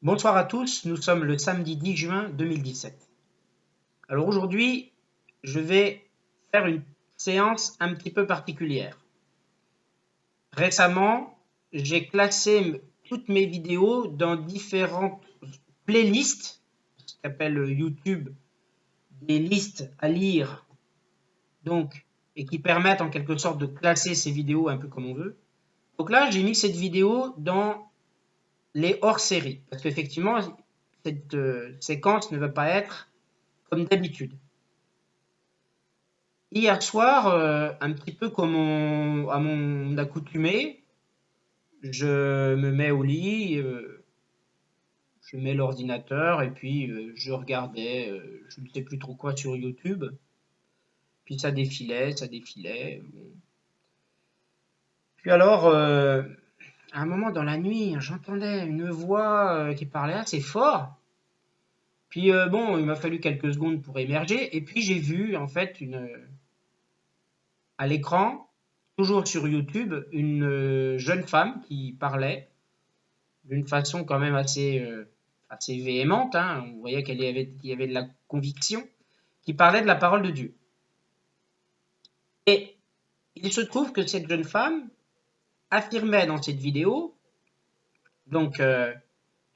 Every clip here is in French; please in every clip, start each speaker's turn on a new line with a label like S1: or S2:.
S1: Bonsoir à tous, nous sommes le samedi 10 juin 2017. Alors aujourd'hui, je vais faire une séance un petit peu particulière. Récemment, j'ai classé toutes mes vidéos dans différentes playlists, ce qu'appelle YouTube des listes à lire, donc, et qui permettent en quelque sorte de classer ces vidéos un peu comme on veut. Donc là, j'ai mis cette vidéo dans les hors-séries, parce qu'effectivement, cette séquence ne va pas être comme d'habitude. Hier soir, un petit peu comme à mon accoutumée, je me mets au lit, je mets l'ordinateur et puis je regardais, je ne sais plus trop quoi sur YouTube. Puis ça défilait, ça défilait. Bon. Puis alors, à un moment dans la nuit, j'entendais une voix qui parlait assez fort. Puis bon, il m'a fallu quelques secondes pour émerger. Et puis j'ai vu en fait à l'écran, toujours sur YouTube, une jeune femme qui parlait d'une façon quand même assez véhémente, hein. On voyait qu'il y avait de la conviction, qui parlait de la parole de Dieu. Et il se trouve que cette jeune femme affirmait dans cette vidéo, donc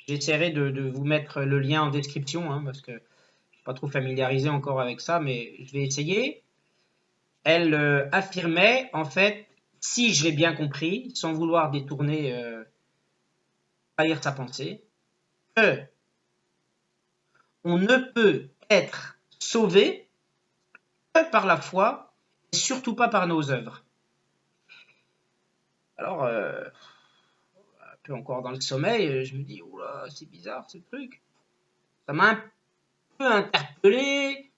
S1: j'essaierai de vous mettre le lien en description, hein, parce que je ne suis pas trop familiarisé encore avec ça, mais je vais essayer. Elle affirmait, en fait, si je l'ai bien compris, sans vouloir détourner, trahir sa pensée, que on ne peut être sauvé que par la foi et surtout pas par nos œuvres. Alors, un peu encore dans le sommeil, je me dis, oula, c'est bizarre ce truc. Ça m'a un peu interpellé,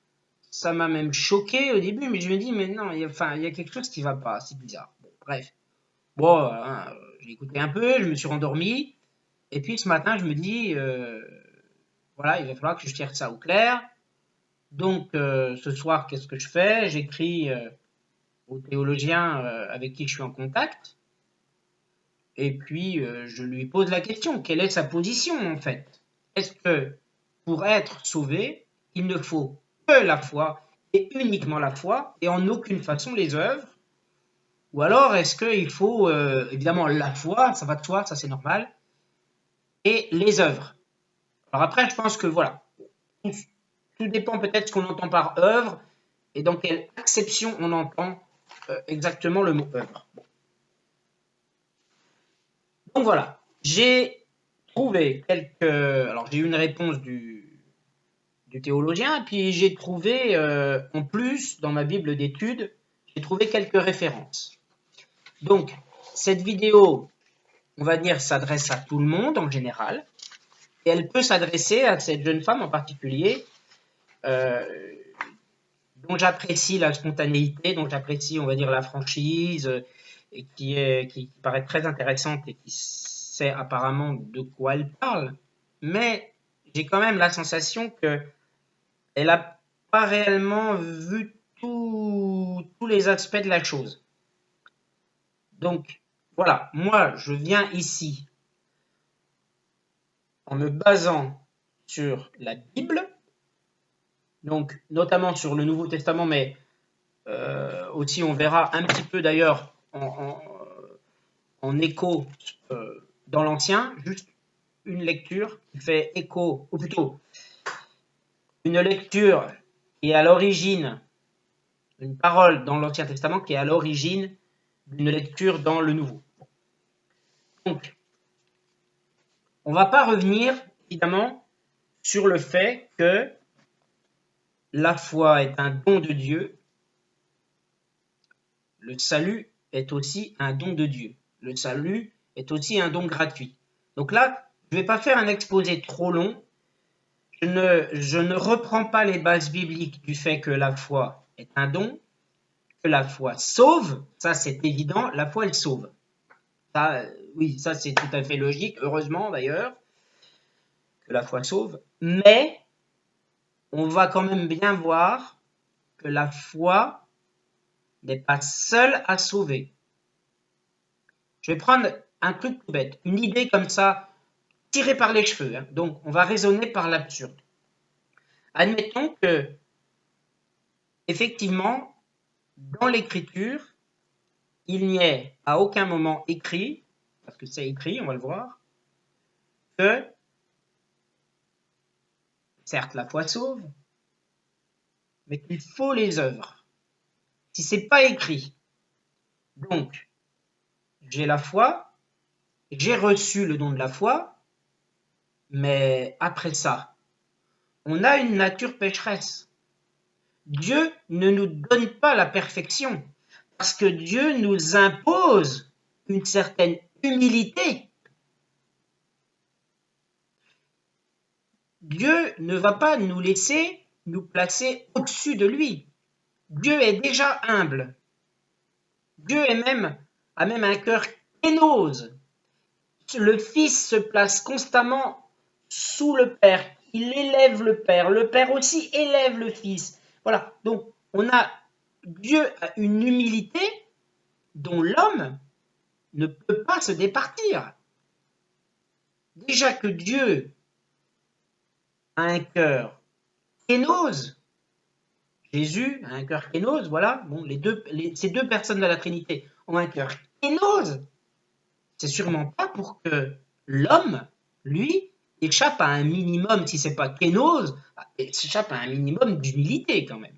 S1: ça m'a même choqué au début, mais je me dis, mais non, il y a quelque chose qui va pas, c'est bizarre. Bon, bref. Bon, hein, j'ai écouté un peu, je me suis rendormi, et puis ce matin, je me dis, voilà, il va falloir que je tire ça au clair. Donc, ce soir, qu'est-ce que je fais? J'écris au théologien avec qui je suis en contact, et puis je lui pose la question, quelle est sa position en fait? Est-ce que pour être sauvé, il ne faut que la foi, et uniquement la foi, et en aucune façon les œuvres? Ou alors est-ce qu'il faut, évidemment, la foi, ça va de soi, ça c'est normal, et les œuvres? Alors après, je pense que voilà, tout dépend peut-être de ce qu'on entend par œuvre, et dans quelle acception on entend exactement le mot œuvre. Donc voilà, j'ai trouvé quelques. Alors j'ai eu une réponse du théologien, puis j'ai trouvé en plus dans ma Bible d'études, j'ai trouvé quelques références. Donc cette vidéo, on va dire, s'adresse à tout le monde en général, et elle peut s'adresser à cette jeune femme en particulier, euh, dont j'apprécie la spontanéité, dont j'apprécie, on va dire, la franchise, et qui paraît très intéressante et qui sait apparemment de quoi elle parle, mais j'ai quand même la sensation que elle n'a pas réellement vu tous les aspects de la chose. Donc voilà, moi je viens ici en me basant sur la Bible, donc notamment sur le Nouveau Testament, mais aussi on verra un petit peu d'ailleurs en écho dans l'Ancien, juste une lecture qui fait écho, ou plutôt une lecture qui est à l'origine, une parole dans l'Ancien Testament qui est à l'origine d'une lecture dans le Nouveau. Donc, on ne va pas revenir, évidemment, sur le fait que la foi est un don de Dieu, le salut est aussi un don de Dieu. Le salut est aussi un don gratuit. Donc là, je ne vais pas faire un exposé trop long. Je ne reprends pas les bases bibliques du fait que la foi est un don, que la foi sauve, ça c'est évident, la foi elle sauve. Ça, oui, ça c'est tout à fait logique, heureusement d'ailleurs, que la foi sauve, mais on va quand même bien voir que la foi n'est pas seule à sauver. Je vais prendre un truc tout bête, une idée comme ça, tiré par les cheveux, hein. Donc on va raisonner par l'absurde. Admettons que, effectivement, dans l'écriture, il n'y ait à aucun moment écrit, parce que c'est écrit, on va le voir, que, certes, la foi sauve, mais qu'il faut les œuvres. Si c'est pas écrit, donc, j'ai la foi, j'ai reçu le don de la foi, mais après ça, on a une nature pécheresse. Dieu ne nous donne pas la perfection, parce que Dieu nous impose une certaine humilité. Dieu ne va pas nous laisser nous placer au-dessus de lui. Dieu est déjà humble. Dieu a même un cœur kénose. Le Fils se place constamment sous le Père. Il élève le Père aussi élève le Fils. Voilà, donc Dieu a une humilité dont l'homme ne peut pas se départir. Déjà que Dieu a un cœur kénose, Jésus a un cœur kénose, voilà, bon, ces deux personnes de la Trinité ont un cœur kénose, c'est sûrement pas pour que l'homme, lui, échappe à un minimum, si c'est pas kénose, échappe à un minimum d'humilité quand même.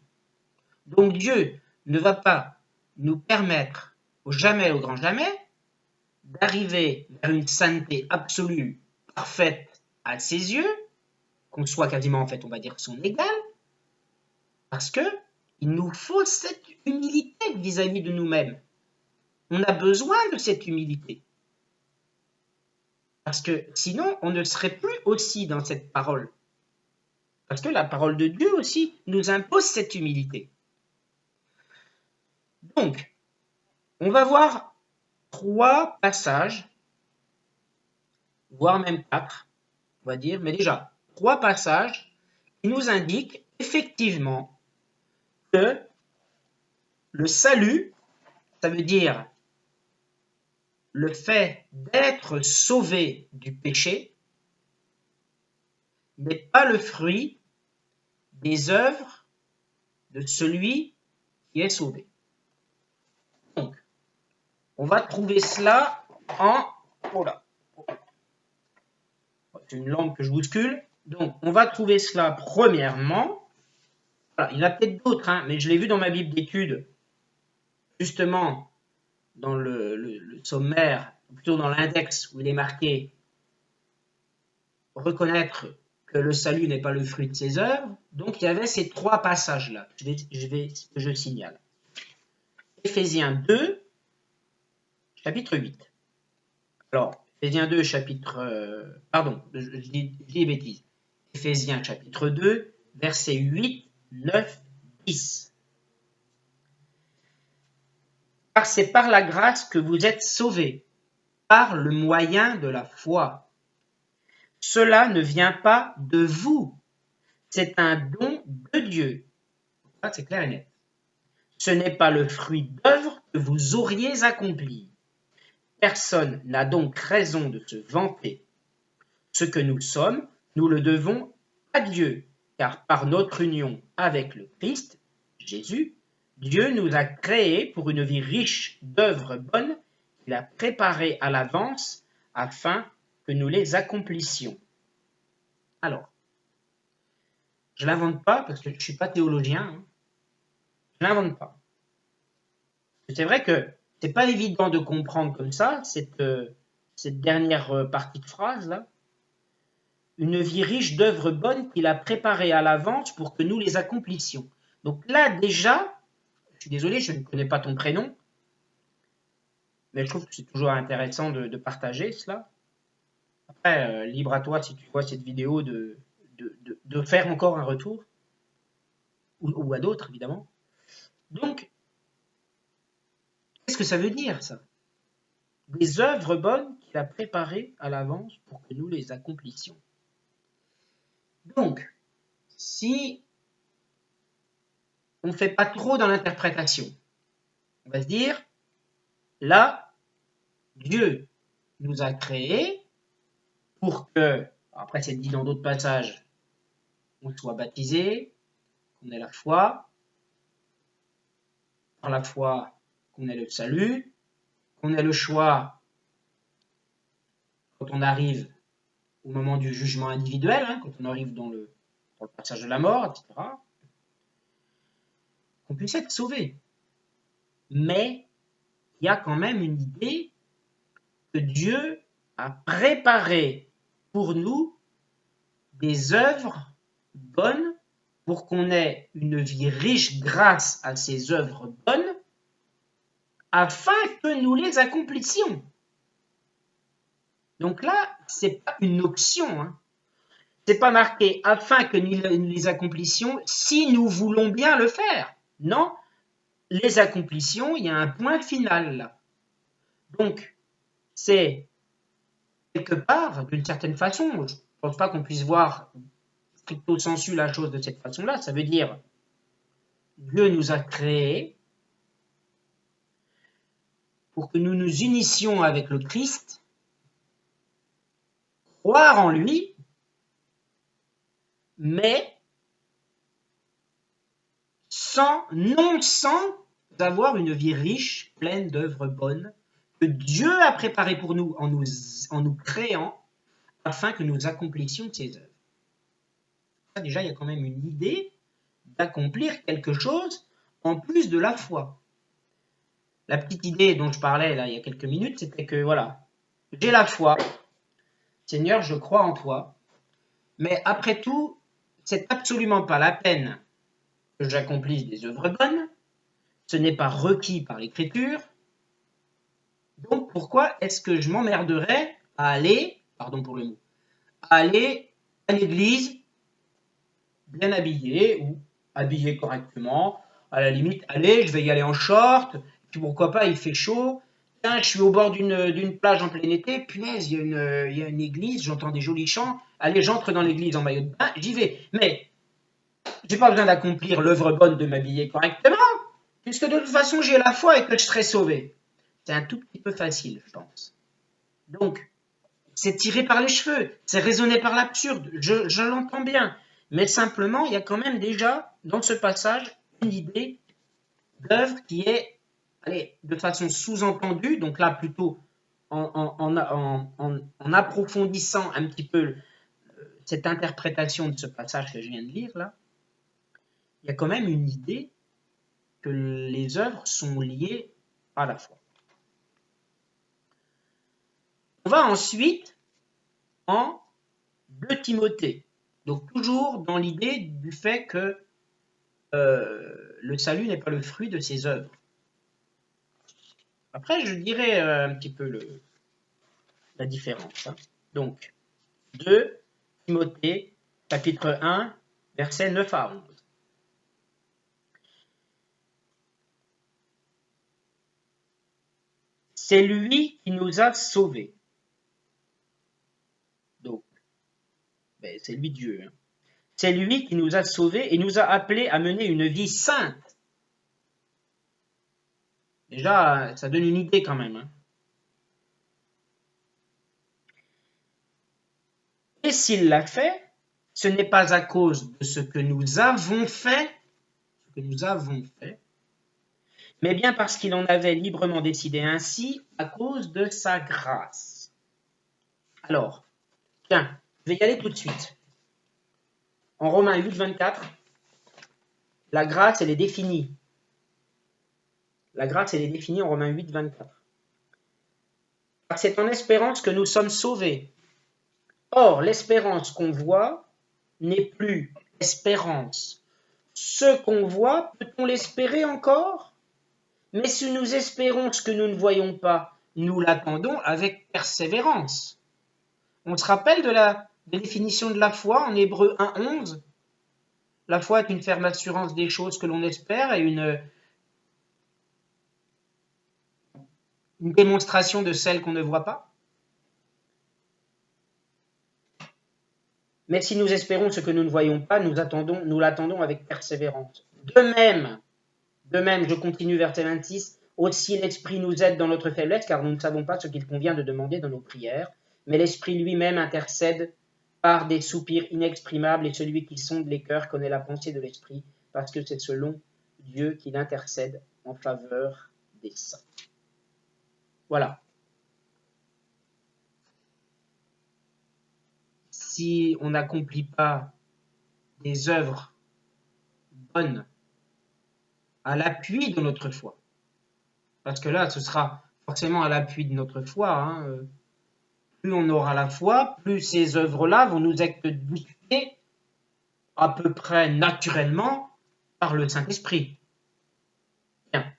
S1: Donc Dieu ne va pas nous permettre au jamais, au grand jamais, d'arriver vers une sainteté absolue, parfaite à ses yeux, qu'on soit quasiment, en fait, on va dire son égal, parce que il nous faut cette humilité vis-à-vis de nous-mêmes. On a besoin de cette humilité. Parce que sinon, on ne serait plus aussi dans cette parole. Parce que la parole de Dieu aussi nous impose cette humilité. Donc, on va voir 3 passages, voire même 4, on va dire, mais déjà 3 passages qui nous indiquent effectivement que le salut, ça veut dire le fait d'être sauvé du péché, n'est pas le fruit des œuvres de celui qui est sauvé. Donc, on va trouver cela en... Oh là, c'est une lampe que je bouscule. Donc, on va trouver cela premièrement. Voilà, il y en a peut-être d'autres, hein, mais je l'ai vu dans ma Bible d'études, justement dans le sommaire, plutôt dans l'index où il est marqué reconnaître que le salut n'est pas le fruit de ses œuvres. Donc, il y avait ces 3 passages-là que je signale. Éphésiens 2, chapitre 8. Alors, Éphésiens 2, chapitre... pardon, je dis des bêtises. Éphésiens chapitre 2, versets 8, 9, 10. Car c'est par la grâce que vous êtes sauvés, par le moyen de la foi. Cela ne vient pas de vous, c'est un don de Dieu. Ça, c'est clair et net. Ce n'est pas le fruit d'œuvres que vous auriez accompli. Personne n'a donc raison de se vanter. Ce que nous sommes, nous le devons à Dieu, car par notre union avec le Christ, Jésus, Dieu nous a créés pour une vie riche d'œuvres bonnes qu'il a préparées à l'avance afin que nous les accomplissions. Alors, je ne l'invente pas parce que je ne suis pas théologien. Hein. Je ne l'invente pas. C'est vrai que c'est pas évident de comprendre comme ça cette dernière partie de phrase là. Une vie riche d'œuvres bonnes qu'il a préparées à l'avance pour que nous les accomplissions. Donc là déjà, je suis désolé, je ne connais pas ton prénom, mais je trouve que c'est toujours intéressant de partager cela. Après, libre à toi si tu vois cette vidéo de faire encore un retour, ou à d'autres évidemment. Donc, qu'est-ce que ça veut dire ça? Des œuvres bonnes qu'il a préparées à l'avance pour que nous les accomplissions. Donc, si on ne fait pas trop dans l'interprétation, on va se dire, là, Dieu nous a créés pour que, après c'est dit dans d'autres passages, on soit baptisé, qu'on ait la foi, par la foi qu'on ait le salut, qu'on ait le choix quand on arrive au moment du jugement individuel, hein, quand on arrive dans le passage de la mort, etc., qu'on puisse être sauvé. Mais il y a quand même une idée que Dieu a préparé pour nous des œuvres bonnes pour qu'on ait une vie riche grâce à ces œuvres bonnes, afin que nous les accomplissions. Donc là, c'est pas une option, hein. C'est pas marqué afin que nous les accomplissions si nous voulons bien le faire. Non, les accomplissions, il y a un point final là. Donc, c'est quelque part, d'une certaine façon, je ne pense pas qu'on puisse voir stricto sensu la chose de cette façon-là, ça veut dire Dieu nous a créés pour que nous nous unissions avec le Christ, croire en lui, mais non sans avoir une vie riche, pleine d'œuvres bonnes, que Dieu a préparées pour nous en nous créant, afin que nous accomplissions ces œuvres. Déjà, il y a quand même une idée d'accomplir quelque chose en plus de la foi. La petite idée dont je parlais là il y a quelques minutes, c'était que voilà, j'ai la foi, Seigneur, je crois en toi, mais après tout, c'est absolument pas la peine que j'accomplisse des œuvres bonnes, ce n'est pas requis par l'Écriture, donc pourquoi est-ce que je m'emmerderais à aller, pardon pour le mot, à aller à l'église bien habillé ou habillé correctement, à la limite, allez, je vais y aller en short, puis pourquoi pas, il fait chaud, tiens, je suis au bord d'une plage en plein été, punaise, il y a une église, j'entends des jolis chants, allez, j'entre dans l'église en maillot de bain, j'y vais, mais j'ai pas besoin d'accomplir l'œuvre bonne de m'habiller correctement, puisque de toute façon j'ai la foi et que je serai sauvé. C'est un tout petit peu facile, je pense. Donc, c'est tiré par les cheveux, c'est raisonné par l'absurde, je l'entends bien, mais simplement, il y a quand même déjà, dans ce passage, une idée d'œuvre qui est, allez, de façon sous-entendue, donc là plutôt en approfondissant un petit peu cette interprétation de ce passage que je viens de lire là, il y a quand même une idée que les œuvres sont liées à la foi. On va ensuite en 2 Timothée. Donc toujours dans l'idée du fait que le salut n'est pas le fruit de ses œuvres. Après, je dirais un petit peu la différence. Hein. Donc, 2 Timothée, chapitre 1, versets 9 à 11. C'est lui qui nous a sauvés. Donc, c'est lui Dieu. Hein. C'est lui qui nous a sauvés et nous a appelés à mener une vie sainte. Déjà, ça donne une idée quand même. Hein. Et s'il l'a fait, ce n'est pas à cause de ce que nous avons fait, mais bien parce qu'il en avait librement décidé ainsi à cause de sa grâce. Alors, tiens, je vais y aller tout de suite. En Romains 8, 24, la grâce, elle est définie. La grâce, elle est définie en Romains 8, 24. Car c'est en espérance que nous sommes sauvés. Or, l'espérance qu'on voit n'est plus espérance. Ce qu'on voit, peut-on l'espérer encore? Mais si nous espérons ce que nous ne voyons pas, nous l'attendons avec persévérance. On se rappelle de la définition de la foi en Hébreux 1:11. La foi est une ferme assurance des choses que l'on espère et une démonstration de celles qu'on ne voit pas. Mais si nous espérons ce que nous ne voyons pas, nous l'attendons avec persévérance. De même, je continue verset 26, aussi l'Esprit nous aide dans notre faiblesse, car nous ne savons pas ce qu'il convient de demander dans nos prières, mais l'Esprit lui-même intercède par des soupirs inexprimables, et celui qui sonde les cœurs connaît la pensée de l'Esprit, parce que c'est selon Dieu qu'il intercède en faveur des saints. Voilà. Si on n'accomplit pas des œuvres bonnes à l'appui de notre foi, parce que là, ce sera forcément à l'appui de notre foi, hein, plus on aura la foi, plus ces œuvres-là vont nous être dictées à peu près naturellement par le Saint-Esprit. Bien.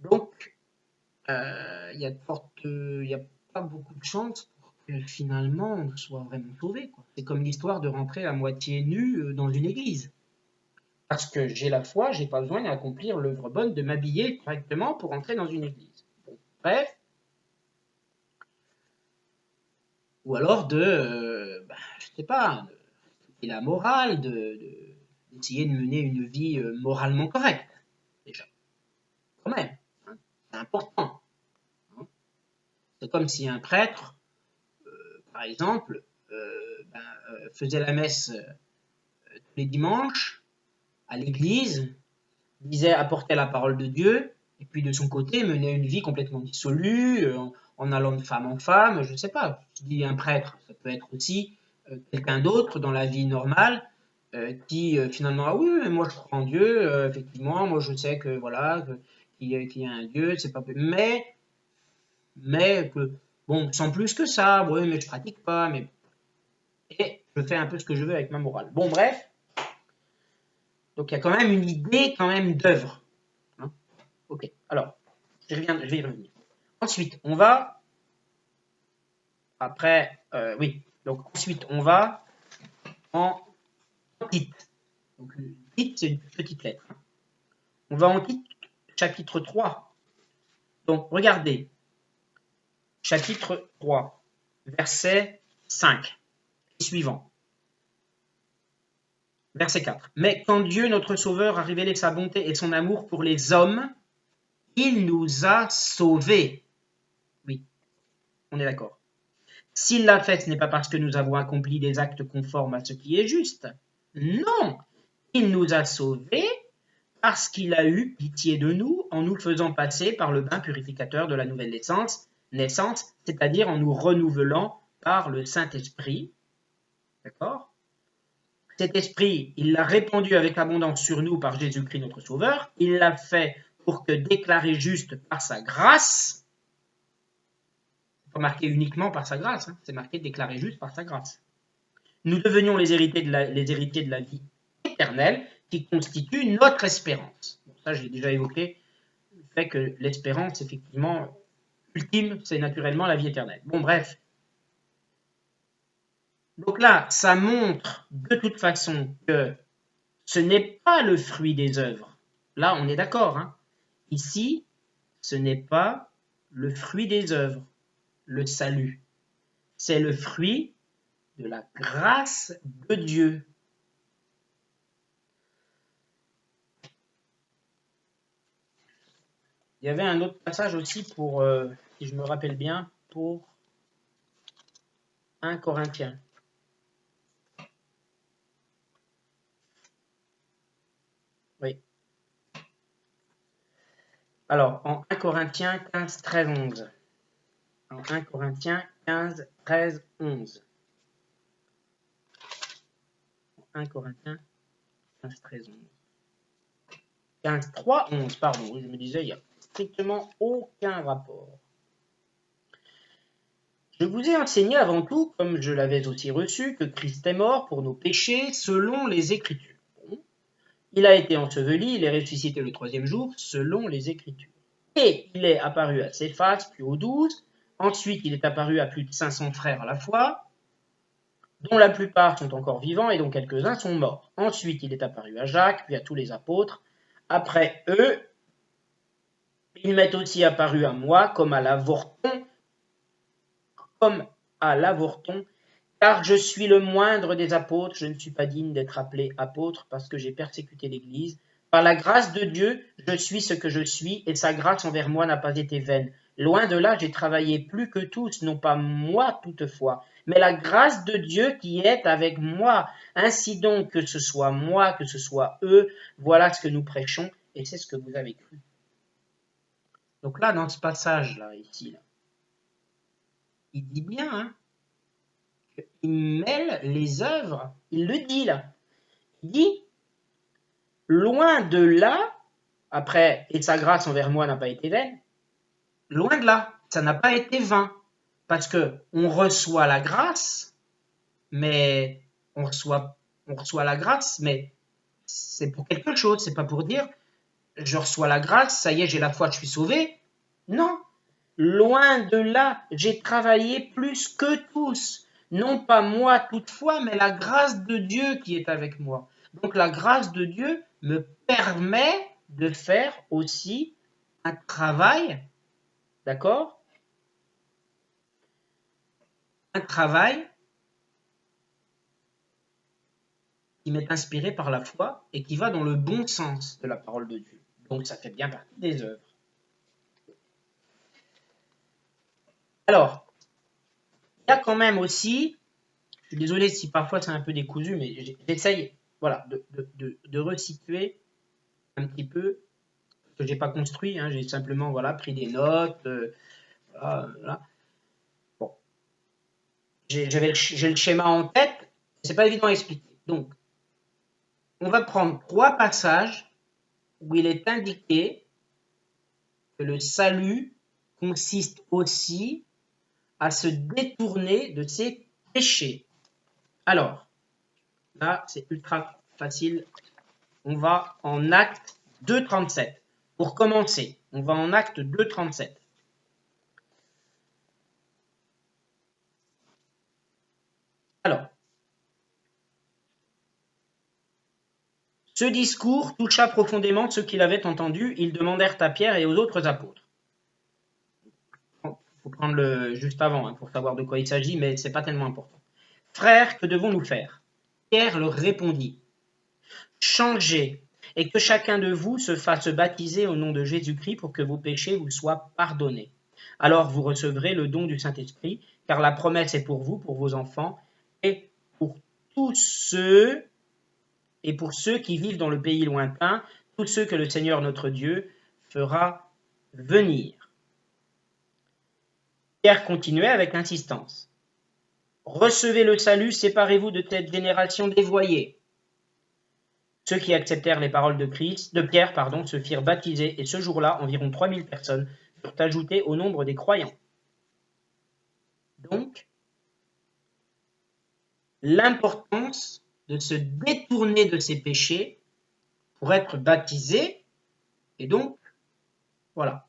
S1: Donc, il n'y a pas beaucoup de chances pour que finalement on soit vraiment sauvé. C'est comme l'histoire de rentrer à moitié nu dans une église. Parce que j'ai la foi, j'ai pas besoin d'accomplir l'œuvre bonne, de m'habiller correctement pour entrer dans une église. Bon, bref. Ou alors je sais pas, de la morale, d'essayer de mener une vie moralement correcte, déjà. Quand même, hein, c'est important. Hein. C'est comme si un prêtre, par exemple, faisait la messe tous les dimanches à l'église, apportait la parole de Dieu, et puis de son côté menait une vie complètement dissolue, en allant de femme en femme, je ne sais pas. Je dis un prêtre, ça peut être aussi quelqu'un d'autre dans la vie normale qui finalement, ah oui, moi je crois en Dieu, effectivement, moi je sais que voilà, qu'il y a un Dieu, c'est pas mais que bon, sans plus que ça, oui, mais je pratique pas, et je fais un peu ce que je veux avec ma morale. Bon, bref. Donc il y a quand même une idée quand même d'œuvre. Hein. Ok, alors, je vais y revenir. Ensuite, on va, ensuite on va en Tite. Donc Tite, c'est une petite lettre. On va en Tite, chapitre 3. Donc regardez, chapitre 3, verset 5 et suivant. Verset 4. Mais quand Dieu, notre Sauveur, a révélé sa bonté et son amour pour les hommes, il nous a sauvés. Oui, on est d'accord. S'il l'a fait, ce n'est pas parce que nous avons accompli des actes conformes à ce qui est juste. Non, il nous a sauvés parce qu'il a eu pitié de nous en nous faisant passer par le bain purificateur de la nouvelle naissance, c'est-à-dire en nous renouvelant par le Saint-Esprit. D'accord ? Cet esprit, il l'a répandu avec abondance sur nous par Jésus-Christ notre Sauveur. Il l'a fait pour que, déclaré juste par sa grâce, c'est pas marqué uniquement par sa grâce, hein, c'est marqué déclaré juste par sa grâce. Nous devenions les héritiers de la vie éternelle qui constitue notre espérance. Bon, ça, j'ai déjà évoqué le fait que l'espérance, effectivement, ultime, c'est naturellement la vie éternelle. Bon, bref. Donc là, ça montre de toute façon que ce n'est pas le fruit des œuvres. Là, on est d'accord. Hein. Ici, ce n'est pas le fruit des œuvres, le salut. C'est le fruit de la grâce de Dieu. Il y avait un autre passage aussi pour, si je me rappelle bien, pour 1 Corinthiens. Oui. Alors, en 1 Corinthiens 15, 13, 11. En 1 Corinthiens 15, 13, 11. 1 Corinthiens 15, 13, 11. 15, 3, 11, pardon. Oui, je me disais, il n'y a strictement aucun rapport. Je vous ai enseigné avant tout, comme je l'avais aussi reçu, que Christ est mort pour nos péchés selon les Écritures. Il a été enseveli, il est ressuscité le troisième jour selon les Écritures. Et il est apparu à Céphas, puis aux 12. Ensuite, il est apparu à plus de 500 frères à la fois, dont la plupart sont encore vivants et dont quelques-uns sont morts. Ensuite, il est apparu à Jacques, puis à tous les apôtres. Après eux, il m'est aussi apparu à moi comme à l'avorton, car je suis le moindre des apôtres, je ne suis pas digne d'être appelé apôtre parce que j'ai persécuté l'Église, Par la grâce de Dieu, je suis ce que je suis, et sa grâce envers moi n'a pas été vaine. Loin de là, j'ai travaillé plus que tous, non pas moi toutefois, mais la grâce de Dieu qui est avec moi. Ainsi donc, que ce soit moi, que ce soit eux, voilà ce que nous prêchons, et c'est ce que vous avez cru. Donc là, dans ce passage-là, ici, là, il dit bien, hein, qu'il mêle les œuvres, il le dit là. Il dit, loin de là, après, et sa grâce envers moi n'a pas été vaine, loin de là, ça n'a pas été vain. Parce que on reçoit la grâce, mais on reçoit la grâce, mais c'est pour quelque chose, c'est pas pour dire je reçois la grâce, ça y est, j'ai la foi, je suis sauvé. Non, loin de là, j'ai travaillé plus que tous. Non pas moi toutefois, mais la grâce de Dieu qui est avec moi. Donc la grâce de Dieu me permet de faire aussi un travail, d'accord? Un travail qui m'est inspiré par la foi et qui va dans le bon sens de la parole de Dieu. Donc ça fait bien partie des œuvres. Alors, il y a quand même aussi, je suis désolé si parfois c'est un peu décousu, mais j'essaye voilà, de resituer un petit peu ce que j'ai pas construit, hein, j'ai simplement voilà, pris des notes. Voilà. Bon. J'ai le schéma en tête, c'est pas évident à expliquer. Donc, on va prendre 3 passages où il est indiqué que le salut consiste aussi à se détourner de ses péchés. Alors, là, c'est ultra facile. On va en Acte 2,37. Pour commencer, on va en Acte 2,37. Alors, ce discours toucha profondément ceux qui l'avaient entendu. Ils demandèrent à Pierre et aux autres apôtres. Il faut prendre le juste avant pour savoir de quoi il s'agit, mais ce n'est pas tellement important. Frères, que devons-nous faire? Pierre leur répondit, changez et que chacun de vous se fasse baptiser au nom de Jésus-Christ pour que vos péchés vous soient pardonnés. Alors vous recevrez le don du Saint-Esprit, car la promesse est pour vous, pour vos enfants, et pour tous ceux qui vivent dans le pays lointain, tous ceux que le Seigneur notre Dieu fera venir. Pierre continuait avec insistance. Recevez le salut, séparez-vous de cette génération dévoyée. Ceux qui acceptèrent les paroles de Pierre, se firent baptiser, et ce jour-là, environ 3000 personnes furent ajoutées au nombre des croyants. Donc, l'importance de se détourner de ses péchés pour être baptisé, et donc, voilà,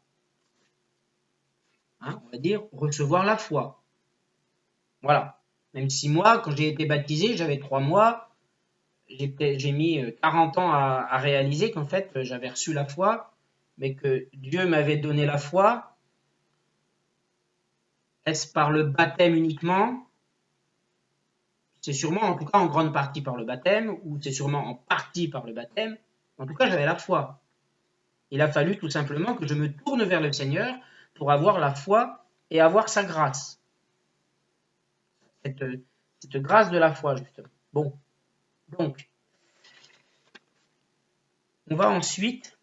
S1: on va dire recevoir la foi. Voilà, même si moi, quand j'ai été baptisé, j'avais 3 mois, j'ai mis 40 ans à réaliser qu'en fait, j'avais reçu la foi, mais que Dieu m'avait donné la foi. Est-ce par le baptême uniquement? C'est sûrement, en tout cas, en grande partie par le baptême, ou c'est sûrement en partie par le baptême. En tout cas, j'avais la foi. Il a fallu tout simplement que je me tourne vers le Seigneur pour avoir la foi et avoir sa grâce. Cette grâce de la foi, justement. Bon, donc, on va ensuite,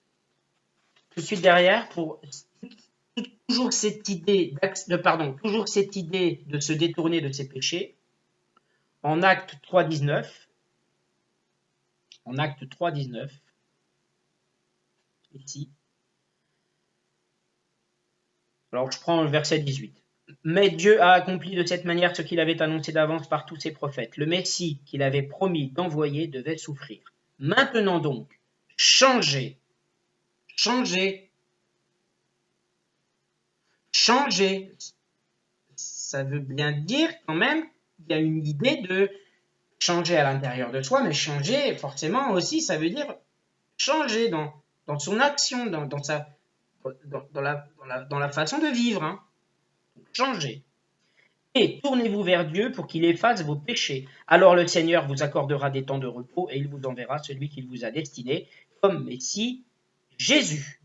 S1: tout de suite derrière, pour toujours cette idée de se détourner de ses péchés, en Acte 3,19, ici, alors je prends le verset 18. Mais Dieu a accompli de cette manière ce qu'il avait annoncé d'avance par tous ses prophètes. Le Messie qu'il avait promis d'envoyer devait souffrir. Maintenant donc, changez. Ça veut bien dire quand même qu'il y a une idée de changer à l'intérieur de soi, mais changer forcément aussi, ça veut dire changer dans son action, dans la façon de vivre. Hein. Changez. Et tournez-vous vers Dieu pour qu'il efface vos péchés. Alors le Seigneur vous accordera des temps de repos et il vous enverra celui qu'il vous a destiné. comme Messie, Jésus.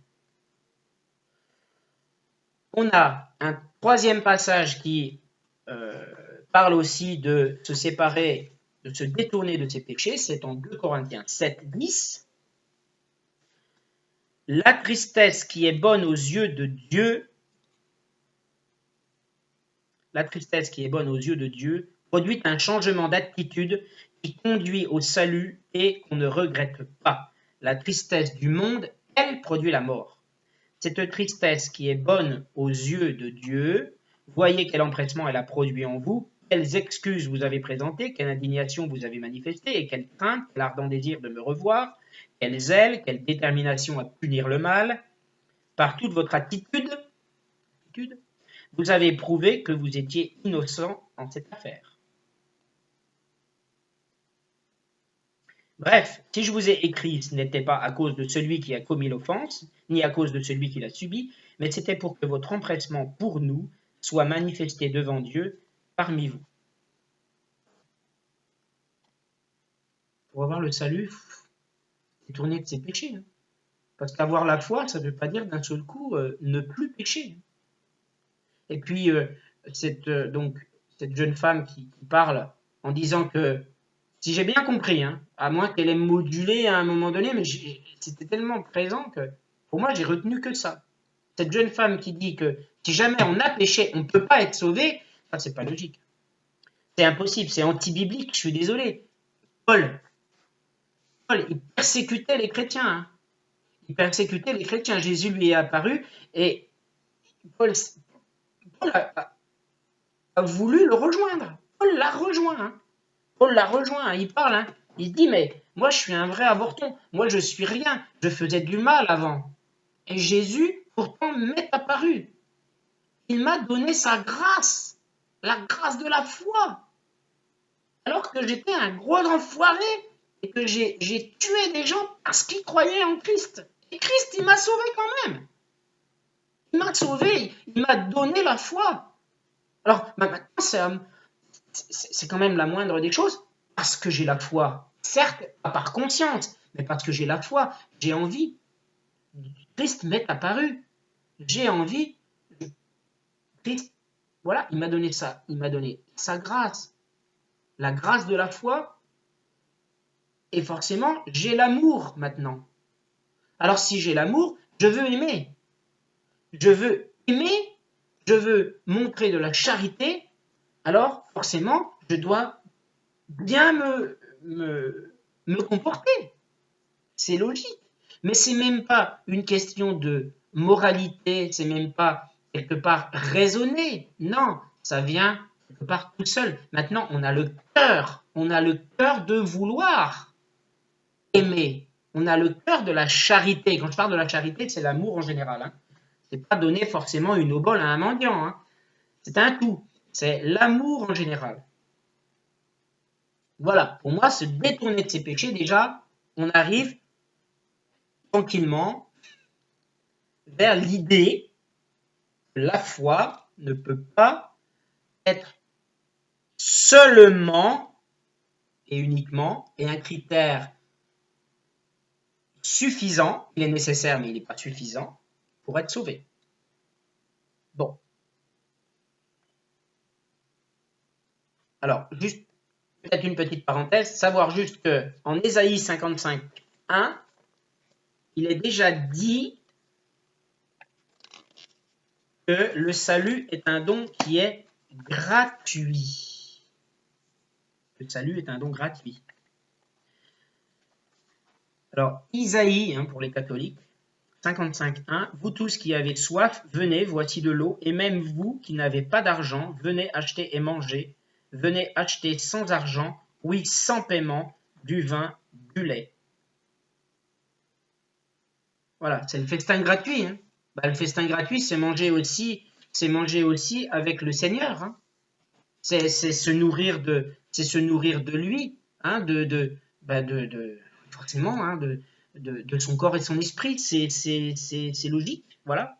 S1: On a un troisième passage qui parle aussi de se séparer, de se détourner de ses péchés, c'est en 2 Corinthiens 7, 10. La tristesse qui est bonne aux yeux de Dieu, produit un changement d'attitude qui conduit au salut et qu'on ne regrette pas. La tristesse du monde, elle, produit la mort. Cette tristesse qui est bonne aux yeux de Dieu, voyez quel empressement elle a produit en vous, quelles excuses vous avez présentées, quelle indignation vous avez manifestée, et quelle crainte, quel ardent désir de me revoir, quel zèle, quelle détermination à punir le mal. Par toute votre attitude, vous avez prouvé que vous étiez innocent en cette affaire. Bref, si je vous ai écrit, ce n'était pas à cause de celui qui a commis l'offense, ni à cause de celui qui l'a subi, mais c'était pour que votre empressement pour nous soit manifesté devant Dieu parmi vous. Pour avoir le salut, détourner de ses péchés. Hein. Parce qu'avoir la foi, ça ne veut pas dire d'un seul coup ne plus pécher. Et puis, cette jeune femme qui parle en disant que, si j'ai bien compris, hein, à moins qu'elle ait modulé à un moment donné, mais c'était tellement présent que, pour moi, j'ai retenu que ça. Cette jeune femme qui dit que si jamais on a péché, on ne peut pas être sauvé, ça, c'est pas logique. C'est impossible, c'est anti-biblique, je suis désolé. Paul, il persécutait les chrétiens. Hein. Il persécutait les chrétiens. Jésus lui est apparu et Paul a voulu le rejoindre. Paul l'a rejoint. Hein. Paul l'a rejoint. Il parle. Hein. Il dit, mais moi, je suis un vrai avorton. Moi, je suis rien. Je faisais du mal avant. Et Jésus, pourtant, m'est apparu. Il m'a donné sa grâce. La grâce de la foi. Alors que j'étais un gros enfoiré et que j'ai tué des gens parce qu'ils croyaient en Christ. Et Christ, il m'a sauvé quand même. Il m'a sauvé, il m'a donné la foi. Alors, maintenant, c'est quand même la moindre des choses, parce que j'ai la foi. Certes, pas par conscience, mais parce que j'ai la foi, j'ai envie. Christ m'est apparu. J'ai envie. Christ, voilà, il m'a donné ça. Il m'a donné sa grâce. La grâce de la foi. Et forcément, j'ai l'amour maintenant. Alors, si j'ai l'amour, je veux aimer. Je veux aimer, je veux montrer de la charité, alors forcément, je dois bien me comporter. C'est logique. Mais c'est même pas une question de moralité, c'est même pas quelque part raisonné. Non, ça vient quelque part tout seul. Maintenant, on a le cœur de vouloir aimer. On a le cœur de la charité. Quand je parle de la charité, c'est l'amour en général. Hein. C'est pas donner forcément une obole à un mendiant. Hein. C'est un tout. C'est l'amour en général. Voilà. Pour moi, se détourner de ses péchés, déjà, on arrive tranquillement vers l'idée que la foi ne peut pas être seulement et uniquement et un critère suffisant. Il est nécessaire, mais il n'est pas suffisant pour être sauvé. Bon. Alors, juste peut-être une petite parenthèse, savoir juste que en Ésaïe 55, 1, il est déjà dit que le salut est un don qui est gratuit. Le salut est un don gratuit. Alors, Isaïe, hein, pour les catholiques, 55.1, vous tous qui avez soif, venez, voici de l'eau, et même vous qui n'avez pas d'argent, venez acheter et manger, venez acheter sans argent, oui, sans paiement, du vin, du lait. Voilà, c'est le festin gratuit. Hein. Le festin gratuit, c'est manger aussi avec le Seigneur. Hein. C'est se nourrir de lui, hein, forcément, hein, de son corps et son esprit, c'est logique, voilà.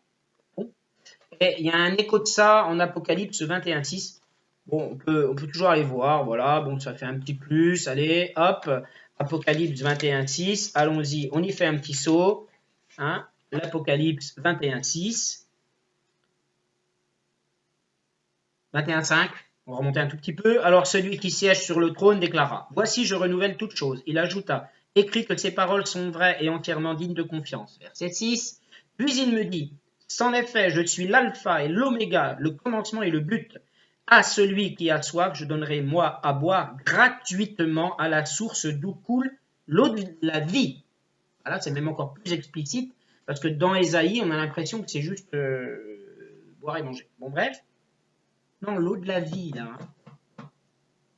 S1: Bon. Et il y a un écho de ça en Apocalypse 21.6. Bon, on peut toujours aller voir, voilà, bon, ça fait un petit plus, allez, hop, Apocalypse 21.6, allons-y, on y fait un petit saut. Hein, l'Apocalypse 21.6. 21.5, on va remonter un tout petit peu. Alors celui qui siège sur le trône déclara, « Voici, je renouvelle toutes choses. » Il ajouta, « Écris que ces paroles sont vraies et entièrement dignes de confiance. » Verset 6. Puis il me dit, « C'en est fait, je suis l'alpha et l'oméga, le commencement et le but. À celui qui a soif, je donnerai moi à boire gratuitement à la source d'où coule l'eau de la vie. » Là, c'est même encore plus explicite, parce que dans Ésaïe, on a l'impression que c'est juste boire et manger. Bon, bref. Non, l'eau de la vie, là.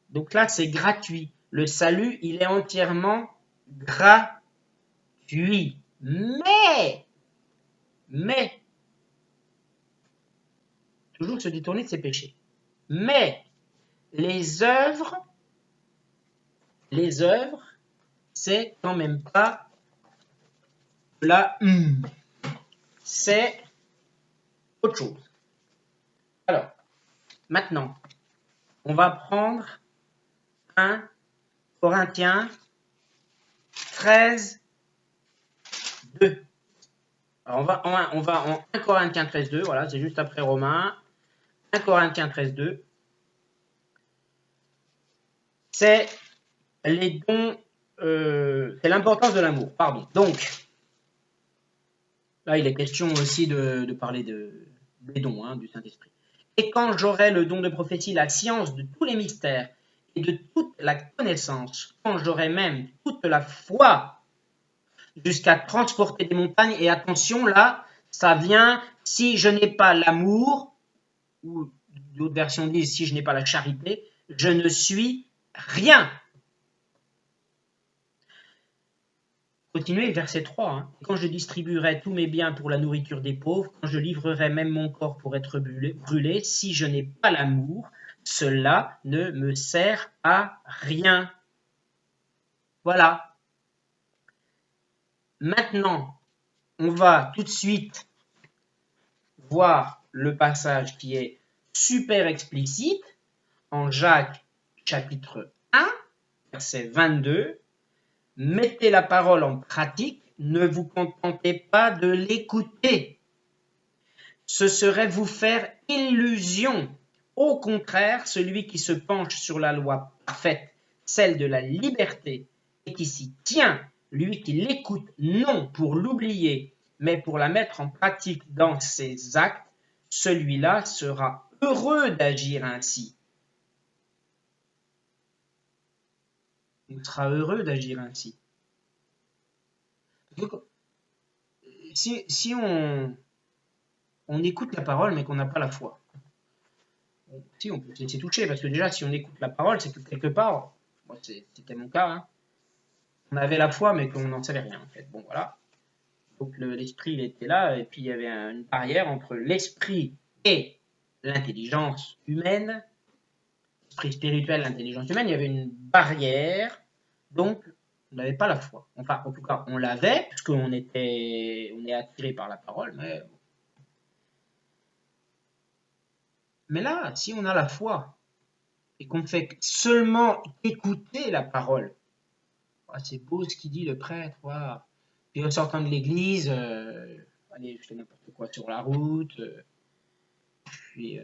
S1: Donc là, c'est gratuit. Le salut, il est entièrement gratuit. Mais, toujours se détourner de ses péchés. Mais, les œuvres, c'est quand même pas là, c'est autre chose. Alors, maintenant, on va prendre 1 Corinthiens 13, 2. Alors on va en 1 Corinthiens 13, 2, voilà, c'est juste après Romains. 1 Corinthiens 13, 2. C'est les dons, c'est l'importance de l'amour, pardon. Donc, là, il est question aussi de parler des dons, hein, du Saint-Esprit. Et quand j'aurai le don de prophétie, la science de tous les mystères et de toute la connaissance, quand j'aurai même toute la foi jusqu'à transporter des montagnes, et attention là, ça vient, si je n'ai pas l'amour, ou d'autres versions disent, si je n'ai pas la charité, je ne suis rien. Continuez, verset 3. Hein. Quand je distribuerai tous mes biens pour la nourriture des pauvres, quand je livrerai même mon corps pour être brûlé, si je n'ai pas l'amour, cela ne me sert à rien. Voilà. Maintenant, on va tout de suite voir le passage qui est super explicite en Jacques chapitre 1, verset 22. Mettez la parole en pratique, ne vous contentez pas de l'écouter. Ce serait vous faire illusion. Au contraire, celui qui se penche sur la loi parfaite, celle de la liberté, et qui s'y tient, lui qui l'écoute non pour l'oublier, mais pour la mettre en pratique dans ses actes, celui-là sera heureux d'agir ainsi. Il sera heureux d'agir ainsi. Si on écoute la parole mais qu'on n'a pas la foi, si on peut se laisser toucher, parce que déjà si on écoute la parole, c'est que quelque part, moi c'était mon cas, hein, on avait la foi mais qu'on n'en savait rien en fait. Bon voilà. Donc l'esprit il était là et puis il y avait une barrière entre l'esprit et l'intelligence humaine, l'esprit spirituel, l'intelligence humaine, il y avait une barrière, donc on n'avait pas la foi. Enfin, en tout cas, on l'avait, puisqu'on est attiré par la parole, mais là, si on a la foi, et qu'on ne fait seulement écouter la parole, c'est beau ce qu'il dit le prêtre, voilà. Puis en sortant de l'église, allez, je fais n'importe quoi sur la route, je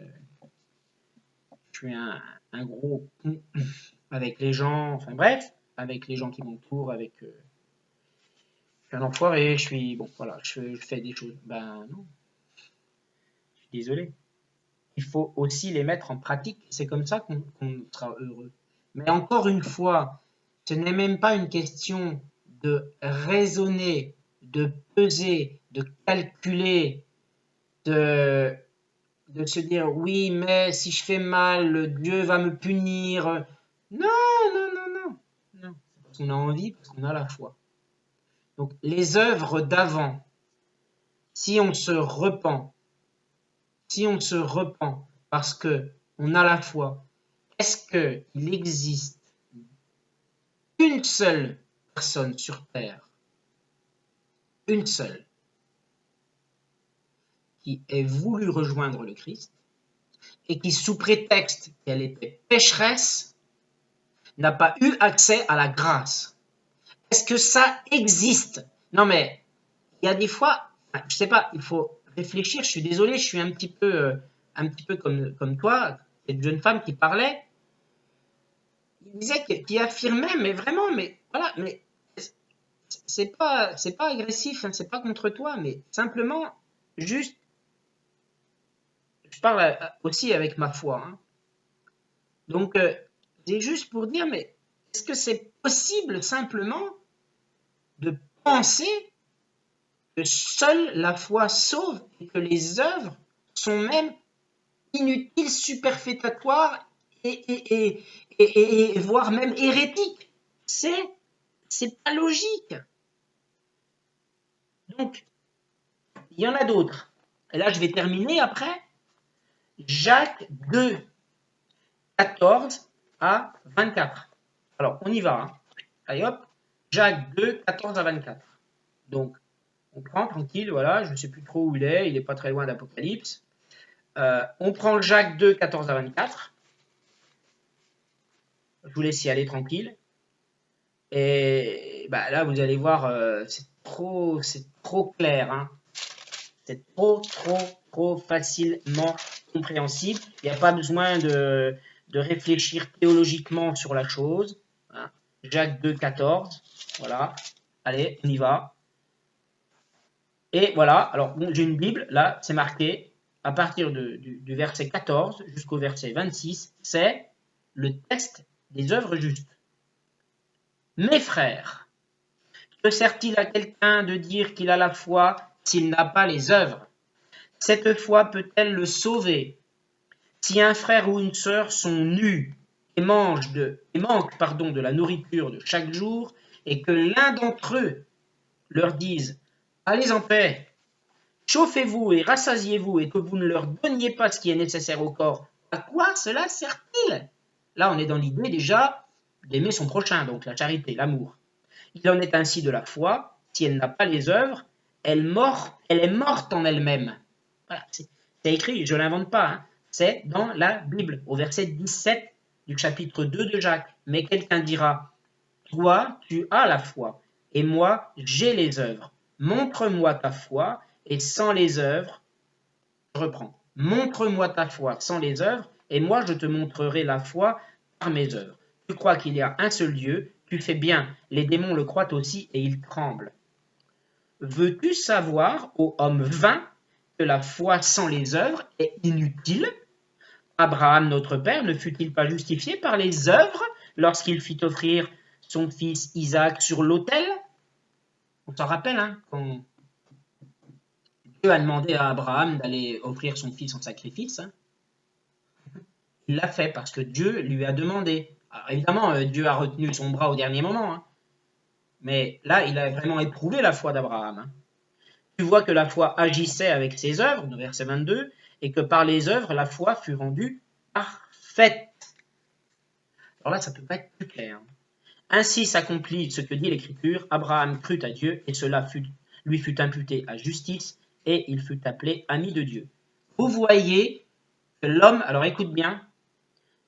S1: suis un gros con avec les gens, enfin bref, avec les gens qui m'entourent, avec je suis un enfoiré, je fais des choses. Ben non, je suis désolé. Il faut aussi les mettre en pratique, c'est comme ça qu'on sera heureux. Mais encore une fois, ce n'est même pas une question de raisonner, de peser, de calculer, de se dire oui, mais si je fais mal, Dieu va me punir. Non, c'est parce qu'on a envie, parce qu'on a la foi. Donc les œuvres d'avant, si on se repent parce que on a la foi, est-ce qu'il existe une seule personne sur terre, une seule, qui ait voulu rejoindre le Christ et qui, sous prétexte qu'elle était pécheresse, n'a pas eu accès à la grâce? est-ce que ça existe? Non mais, il y a des fois, je sais pas, il faut réfléchir, je suis désolé, je suis un petit peu comme toi, cette jeune femme qui parlait, il disait qu'il affirmait, mais vraiment, mais voilà, mais c'est pas agressif, hein, c'est pas contre toi, mais simplement, juste, je parle aussi avec ma foi, hein. Donc, c'est juste pour dire, mais est-ce que c'est possible simplement de penser que seule la foi sauve et que les œuvres sont même inutiles, superfétatoires et voire même hérétiques? C'est pas logique. Donc, il y en a d'autres. Et là, je vais terminer après. Jacques 2, 14 à 24. Alors, on y va. Hein. Allez hop. Jacques 2, 14 à 24. Donc, on prend tranquille, voilà, je ne sais plus trop où il n'est pas très loin d'Apocalypse. On prend le Jacques 2, 14 à 24. Je vous laisse y aller tranquille. Et bah, là, vous allez voir, c'est trop clair. Hein. C'est trop facilement compréhensible. Il n'y a pas besoin de réfléchir théologiquement sur la chose. Hein. Jacques 2, 14. Voilà. Allez, on y va. Et voilà. Alors, bon, j'ai une Bible. Là, c'est marqué à partir du verset 14 jusqu'au verset 26. C'est le test des œuvres justes. Mes frères, que sert-il à quelqu'un de dire qu'il a la foi s'il n'a pas les œuvres? Cette foi peut-elle le sauver? Si un frère ou une sœur sont nus et manquent de la nourriture de chaque jour, et que l'un d'entre eux leur dise « Allez en paix, chauffez-vous et rassasiez-vous » et que vous ne leur donniez pas ce qui est nécessaire au corps, à quoi cela sert-il? Là, on est dans l'idée déjà d'aimer son prochain, donc la charité, l'amour. Il en est ainsi de la foi, si elle n'a pas les œuvres, elle est morte en elle-même. Voilà, c'est écrit, je ne l'invente pas, hein. C'est dans la Bible, au verset 17 du chapitre 2 de Jacques. Mais quelqu'un dira, toi, tu as la foi, et moi, j'ai les œuvres. Montre-moi ta foi, et sans les œuvres, je reprends. Montre-moi ta foi sans les œuvres, et moi, je te montrerai la foi par mes œuvres. Tu crois qu'il y a un seul Dieu, tu fais bien, les démons le croient aussi, et ils tremblent. Veux-tu savoir, ô homme vain, que la foi sans les œuvres est inutile? Abraham, notre père, ne fut-il pas justifié par les œuvres lorsqu'il fit offrir son fils Isaac sur l'autel? On s'en rappelle, hein, quand Dieu a demandé à Abraham d'aller offrir son fils en sacrifice. Hein. Il l'a fait parce que Dieu lui a demandé. Alors, évidemment, Dieu a retenu son bras au dernier moment. Hein. Mais là, il a vraiment éprouvé la foi d'Abraham. Hein. Tu vois que la foi agissait avec ses œuvres, de verset 22, et que par les œuvres, la foi fut rendue parfaite. Alors là, ça ne peut pas être plus clair. Ainsi s'accomplit ce que dit l'Écriture, Abraham crut à Dieu, et cela lui fut imputé à justice, et il fut appelé ami de Dieu. Vous voyez que l'homme, alors écoute bien,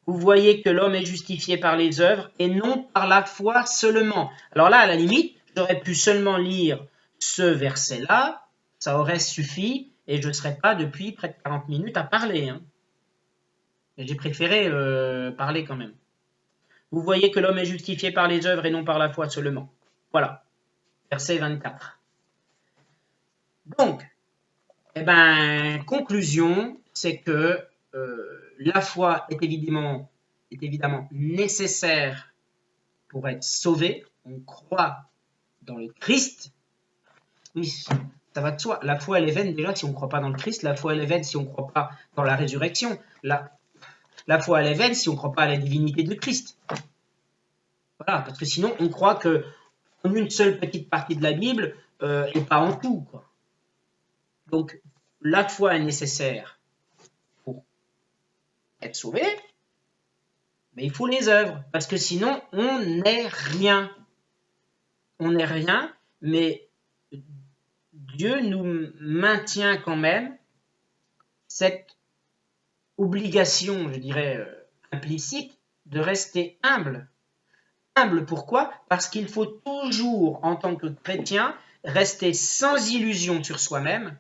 S1: vous voyez que l'homme est justifié par les œuvres, et non par la foi seulement. Alors là, à la limite, j'aurais pu seulement lire ce verset-là, ça aurait suffi, et je ne serais pas depuis près de 40 minutes à parler. Hein. Et j'ai préféré parler quand même. Vous voyez que l'homme est justifié par les œuvres et non par la foi seulement. Voilà, verset 24. Donc, conclusion, c'est que la foi est évidemment nécessaire pour être sauvé. On croit dans le Christ. Oui, ça va de soi. La foi, elle est vaine déjà si on ne croit pas dans le Christ. La foi, elle est vaine si on ne croit pas dans la résurrection. La foi, elle est vaine si on ne croit pas à la divinité de Christ. Voilà, parce que sinon, on croit que en une seule petite partie de la Bible et pas en tout. Quoi. Donc, la foi est nécessaire pour être sauvé, mais il faut les œuvres, parce que sinon, on n'est rien. On n'est rien, mais Dieu nous maintient quand même cette obligation, je dirais, implicite, de rester humble. humble, pourquoi? Parce qu'il faut toujours, en tant que chrétien, rester sans illusion sur soi-même,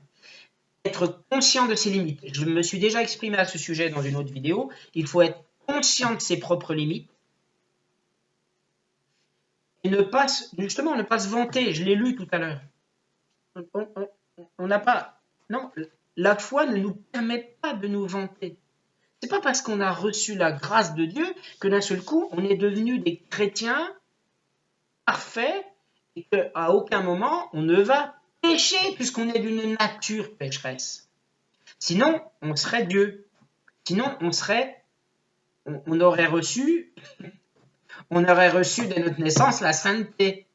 S1: être conscient de ses limites. Je me suis déjà exprimé à ce sujet dans une autre vidéo. Il faut être conscient de ses propres limites et ne pas se vanter. Je l'ai lu tout à l'heure. On n'a pas... Non, la foi ne nous permet pas de nous vanter. C'est pas parce qu'on a reçu la grâce de Dieu que d'un seul coup, on est devenu des chrétiens parfaits et qu'à aucun moment, on ne va pécher puisqu'on est d'une nature pécheresse. Sinon, on serait Dieu. Sinon, on aurait reçu dès notre naissance la sainteté.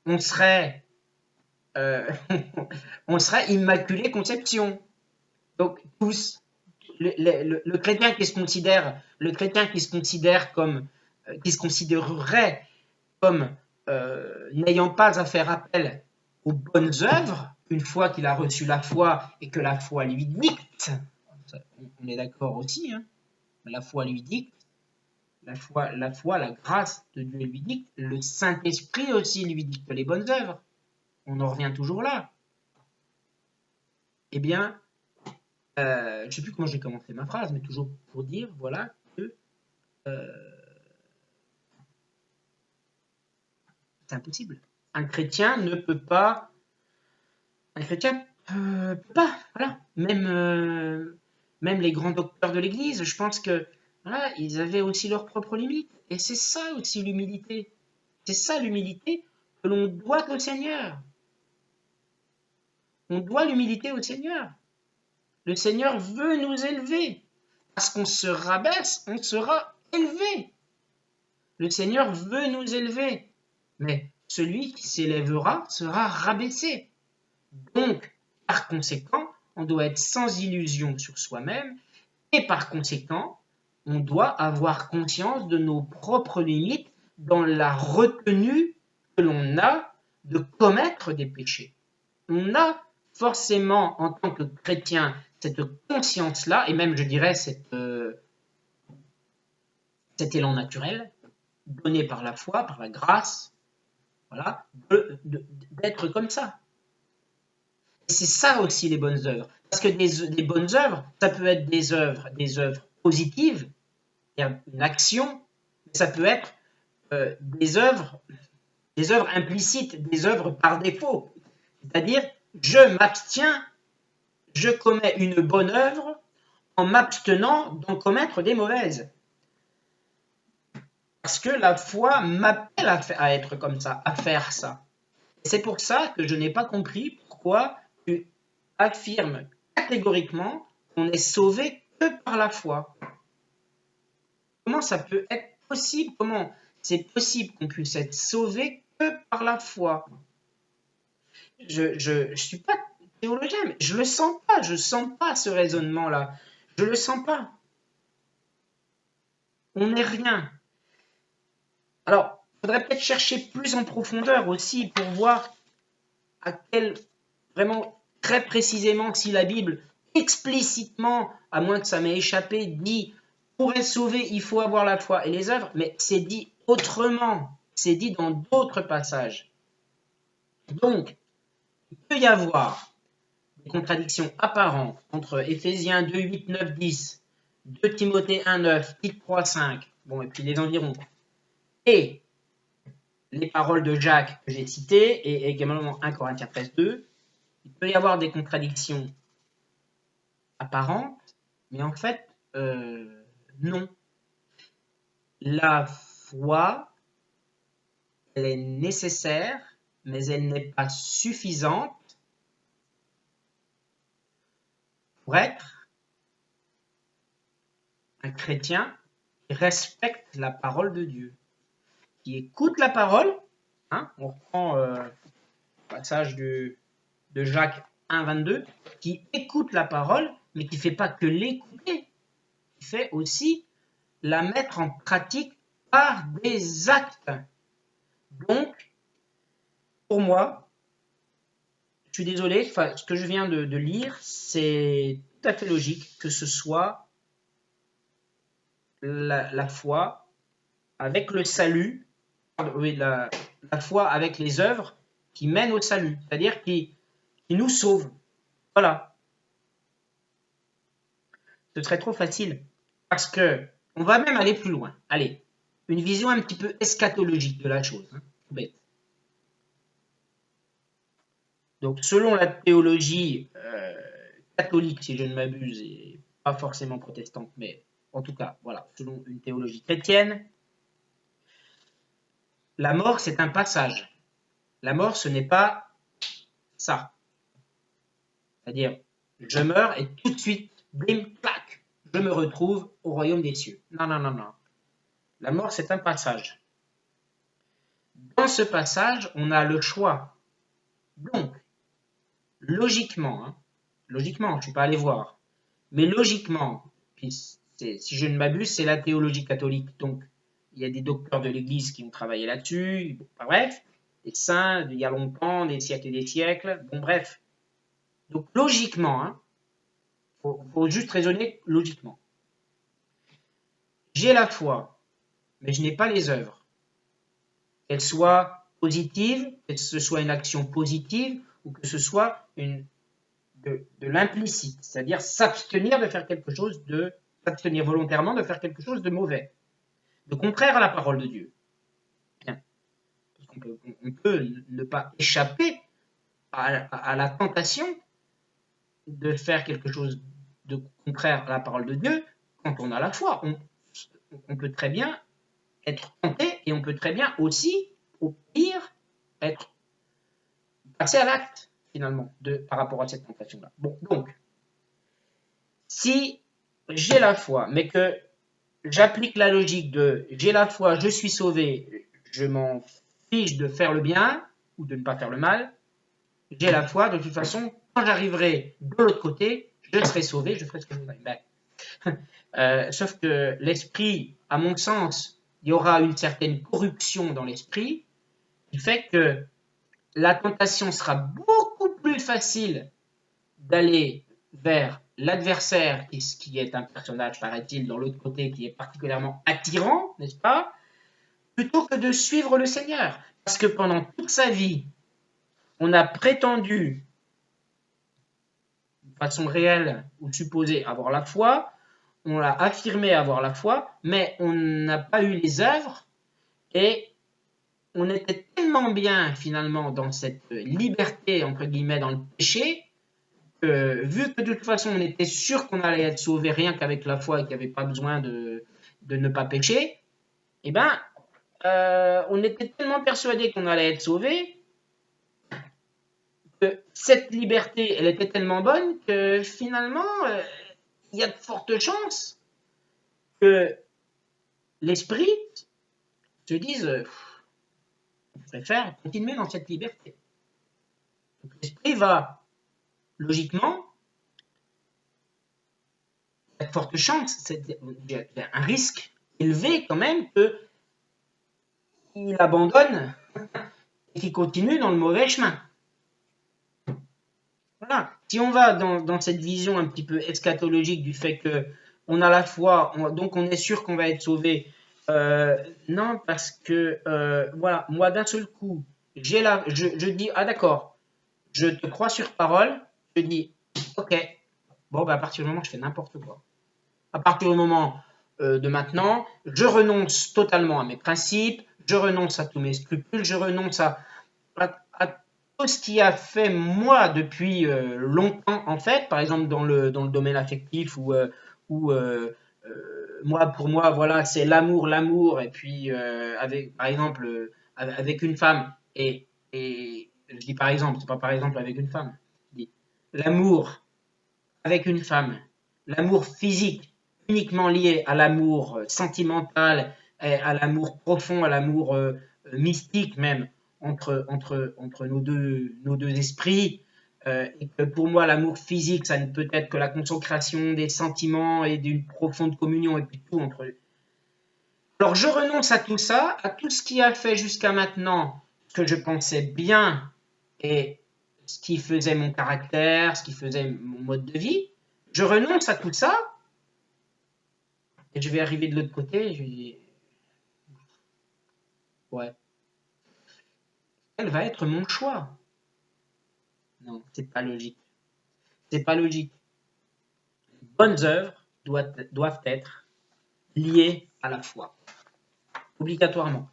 S1: On serait Immaculée Conception. Donc tous, le chrétien qui se considérerait comme n'ayant pas à faire appel aux bonnes œuvres, une fois qu'il a reçu la foi et que la foi lui dicte, on est d'accord aussi, hein, la foi lui dicte, la grâce de Dieu lui dicte, le Saint-Esprit aussi lui dicte les bonnes œuvres. On en revient toujours là. Eh bien, je ne sais plus comment j'ai commencé ma phrase, mais toujours pour dire, voilà, que c'est impossible. Un chrétien ne peut pas. Voilà. Même les grands docteurs de l'Église, je pense que voilà, ils avaient aussi leurs propres limites. Et c'est ça aussi l'humilité. C'est ça l'humilité que l'on doit au Seigneur. On doit l'humilité au Seigneur. Le Seigneur veut nous élever. Parce qu'on se rabaisse, on sera élevé. Le Seigneur veut nous élever. Mais celui qui s'élèvera sera rabaissé. Donc, par conséquent, on doit être sans illusion sur soi-même et par conséquent, on doit avoir conscience de nos propres limites dans la retenue que l'on a de commettre des péchés. On a forcément, en tant que chrétien, cette conscience-là, et même, je dirais, cet élan naturel, donné par la foi, par la grâce, voilà, d'être comme ça. Et c'est ça aussi les bonnes œuvres. Parce que des bonnes œuvres, ça peut être des œuvres positives, une action, mais ça peut être des œuvres implicites, des œuvres par défaut. C'est-à-dire, je m'abstiens, je commets une bonne œuvre en m'abstenant d'en commettre des mauvaises. Parce que la foi m'appelle à être comme ça, à faire ça. Et c'est pour ça que je n'ai pas compris pourquoi tu affirmes catégoriquement qu'on est sauvé que par la foi. Comment ça peut être possible? Comment c'est possible qu'on puisse être sauvé que par la foi? Je suis pas théologien, mais je le sens pas ce raisonnement-là. Je le sens pas. On n'est rien. Alors, il faudrait peut-être chercher plus en profondeur aussi pour voir vraiment très précisément si la Bible explicitement, à moins que ça m'ait échappé, dit pour être sauvé, il faut avoir la foi et les œuvres, mais c'est dit autrement, c'est dit dans d'autres passages. Donc, il peut y avoir des contradictions apparentes entre Éphésiens 2, 8, 9, 10, 2 Timothée 1, 9, Tite 3, 5, bon, et puis les environs, et les paroles de Jacques que j'ai citées, et également 1 Corinthiens 13, 2, il peut y avoir des contradictions apparentes, mais en fait, non. La foi, elle est nécessaire, mais elle n'est pas suffisante pour être un chrétien qui respecte la parole de Dieu, qui écoute la parole. Hein, on reprend le passage de Jacques 1, 22, qui écoute la parole, mais qui ne fait pas que l'écouter, qui fait aussi la mettre en pratique par des actes. Donc, pour moi, je suis désolé, ce que je viens de lire, c'est tout à fait logique que ce soit la foi avec le salut oui, la foi avec les œuvres qui mènent au salut, c'est-à-dire qui nous sauvent. Voilà. Ce serait trop facile. Parce que on va même aller plus loin. Allez, une vision un petit peu eschatologique de la chose. Hein. Bête. Donc, selon la théologie catholique, si je ne m'abuse, et pas forcément protestante, mais en tout cas, voilà, selon une théologie chrétienne, la mort, c'est un passage. La mort, ce n'est pas ça. C'est-à-dire, je meurs et tout de suite, blim, clac, je me retrouve au royaume des cieux. Non, non, non, non. La mort, c'est un passage. Dans ce passage, on a le choix. Donc, logiquement, je ne suis pas allé voir, mais logiquement, puis si je ne m'abuse, c'est la théologie catholique. Donc, il y a des docteurs de l'Église qui ont travaillé là-dessus. Bref, des saints, il y a longtemps, des siècles et des siècles. Bon, bref. Donc, logiquement, faut juste raisonner logiquement. J'ai la foi, mais je n'ai pas les œuvres. Qu'elles soient positives, que ce soit une action positive, ou que ce soit de l'implicite, c'est-à-dire s'abstenir de faire quelque chose s'abstenir volontairement de faire quelque chose de mauvais, de contraire à la parole de Dieu. Bien. Parce qu'on peut ne pas échapper à la tentation de faire quelque chose de contraire à la parole de Dieu quand on a la foi. On peut très bien être tenté et on peut très bien aussi, au pire, être passé à l'acte, finalement, par rapport à cette tentation-là. Bon, donc, si j'ai la foi, mais que j'applique la logique de j'ai la foi, je suis sauvé, je m'en fiche de faire le bien ou de ne pas faire le mal, j'ai la foi, de toute façon, quand j'arriverai de l'autre côté, je serai sauvé, je ferai ce que je voudrais. Sauf que l'esprit, à mon sens, il y aura une certaine corruption dans l'esprit qui fait que la tentation sera beaucoup plus facile d'aller vers l'adversaire, qui est un personnage, paraît-il, dans l'autre côté, qui est particulièrement attirant, n'est-ce pas, plutôt que de suivre le Seigneur. Parce que pendant toute sa vie, on a prétendu, de façon réelle ou supposée, avoir la foi, on l'a affirmé avoir la foi, mais on n'a pas eu les œuvres, et on était tellement bien, finalement, dans cette liberté, entre guillemets, dans le péché, vu que de toute façon on était sûr qu'on allait être sauvé rien qu'avec la foi et qu'il n'y avait pas besoin de ne pas pécher, eh ben, on était tellement persuadé qu'on allait être sauvé que cette liberté, elle était tellement bonne que finalement, il y a de fortes chances que l'esprit se dise je préfère continuer dans cette liberté. Donc, l'esprit va logiquement, il y a de fortes chances, il y a un risque élevé quand même qu'il abandonne et qu'il continue dans le mauvais chemin. Voilà. Si on va dans cette vision un petit peu eschatologique du fait qu'on a la foi, donc on est sûr qu'on va être sauvé, non, parce que, voilà, moi d'un seul coup, je dis, ah d'accord, je te crois sur parole, je dis, ok, bon, bah, à partir du moment où je fais n'importe quoi, à partir du moment de maintenant, je renonce totalement à mes principes, je renonce à tous mes scrupules, je renonce à tout ce qui a fait moi depuis longtemps, en fait, par exemple dans le domaine affectif où moi, pour moi, voilà, c'est l'amour, et puis par exemple, avec une femme, et je dis par exemple, c'est pas par exemple avec une femme, je dis l'amour avec une femme, l'amour physique, uniquement lié à l'amour sentimental, à l'amour profond, à l'amour mystique même, entre nos deux esprits, et que pour moi l'amour physique ça ne peut être que la consécration des sentiments et d'une profonde communion et puis tout entre eux. Alors je renonce à tout ça, à tout ce qui a fait jusqu'à maintenant ce que je pensais bien et ce qui faisait mon caractère, ce qui faisait mon mode de vie. Je renonce à tout ça et je vais arriver de l'autre côté et je vais dire ouais, quel va être mon choix? Non, c'est pas logique. C'est pas logique. Les bonnes œuvres doivent être liées à la foi, obligatoirement,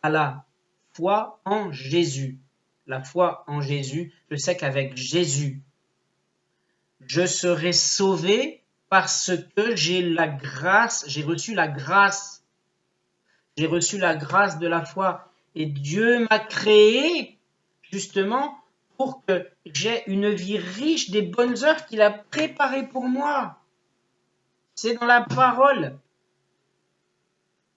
S1: à la foi en Jésus. La foi en Jésus, je sais qu'avec Jésus, je serai sauvé parce que j'ai la grâce, j'ai reçu la grâce. J'ai reçu la grâce de la foi. Et Dieu m'a créé justement pour que j'ai une vie riche des bonnes œuvres qu'il a préparées pour moi. C'est dans la parole.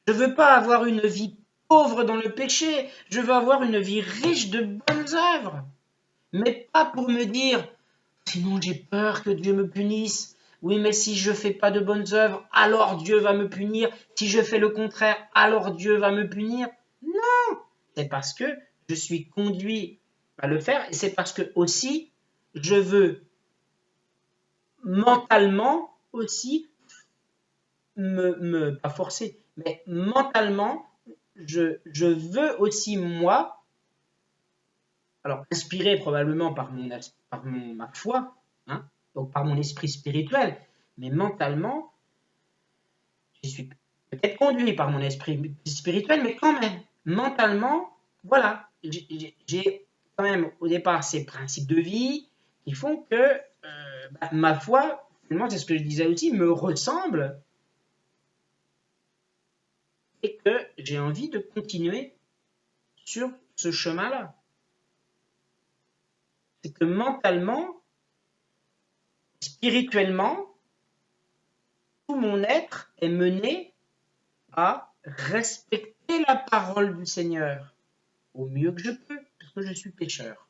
S1: Je ne veux pas avoir une vie pauvre dans le péché. Je veux avoir une vie riche de bonnes œuvres. Mais pas pour me dire, sinon j'ai peur que Dieu me punisse. Oui, mais si je ne fais pas de bonnes œuvres, alors Dieu va me punir. Si je fais le contraire, alors Dieu va me punir. Non, c'est parce que je suis conduit à le faire et c'est parce que aussi je veux mentalement aussi pas forcer, mais mentalement, je veux aussi moi, alors inspiré probablement par ma foi, hein, donc par mon esprit spirituel, mais mentalement, je suis peut-être conduit par mon esprit spirituel, mais quand même, mentalement, voilà, j'ai quand même au départ ces principes de vie qui font que ma foi, finalement, c'est ce que je disais aussi, me ressemble et que j'ai envie de continuer sur ce chemin-là. C'est que mentalement, spirituellement, tout mon être est mené à respecter la parole du Seigneur au mieux que je peux, parce que je suis pécheur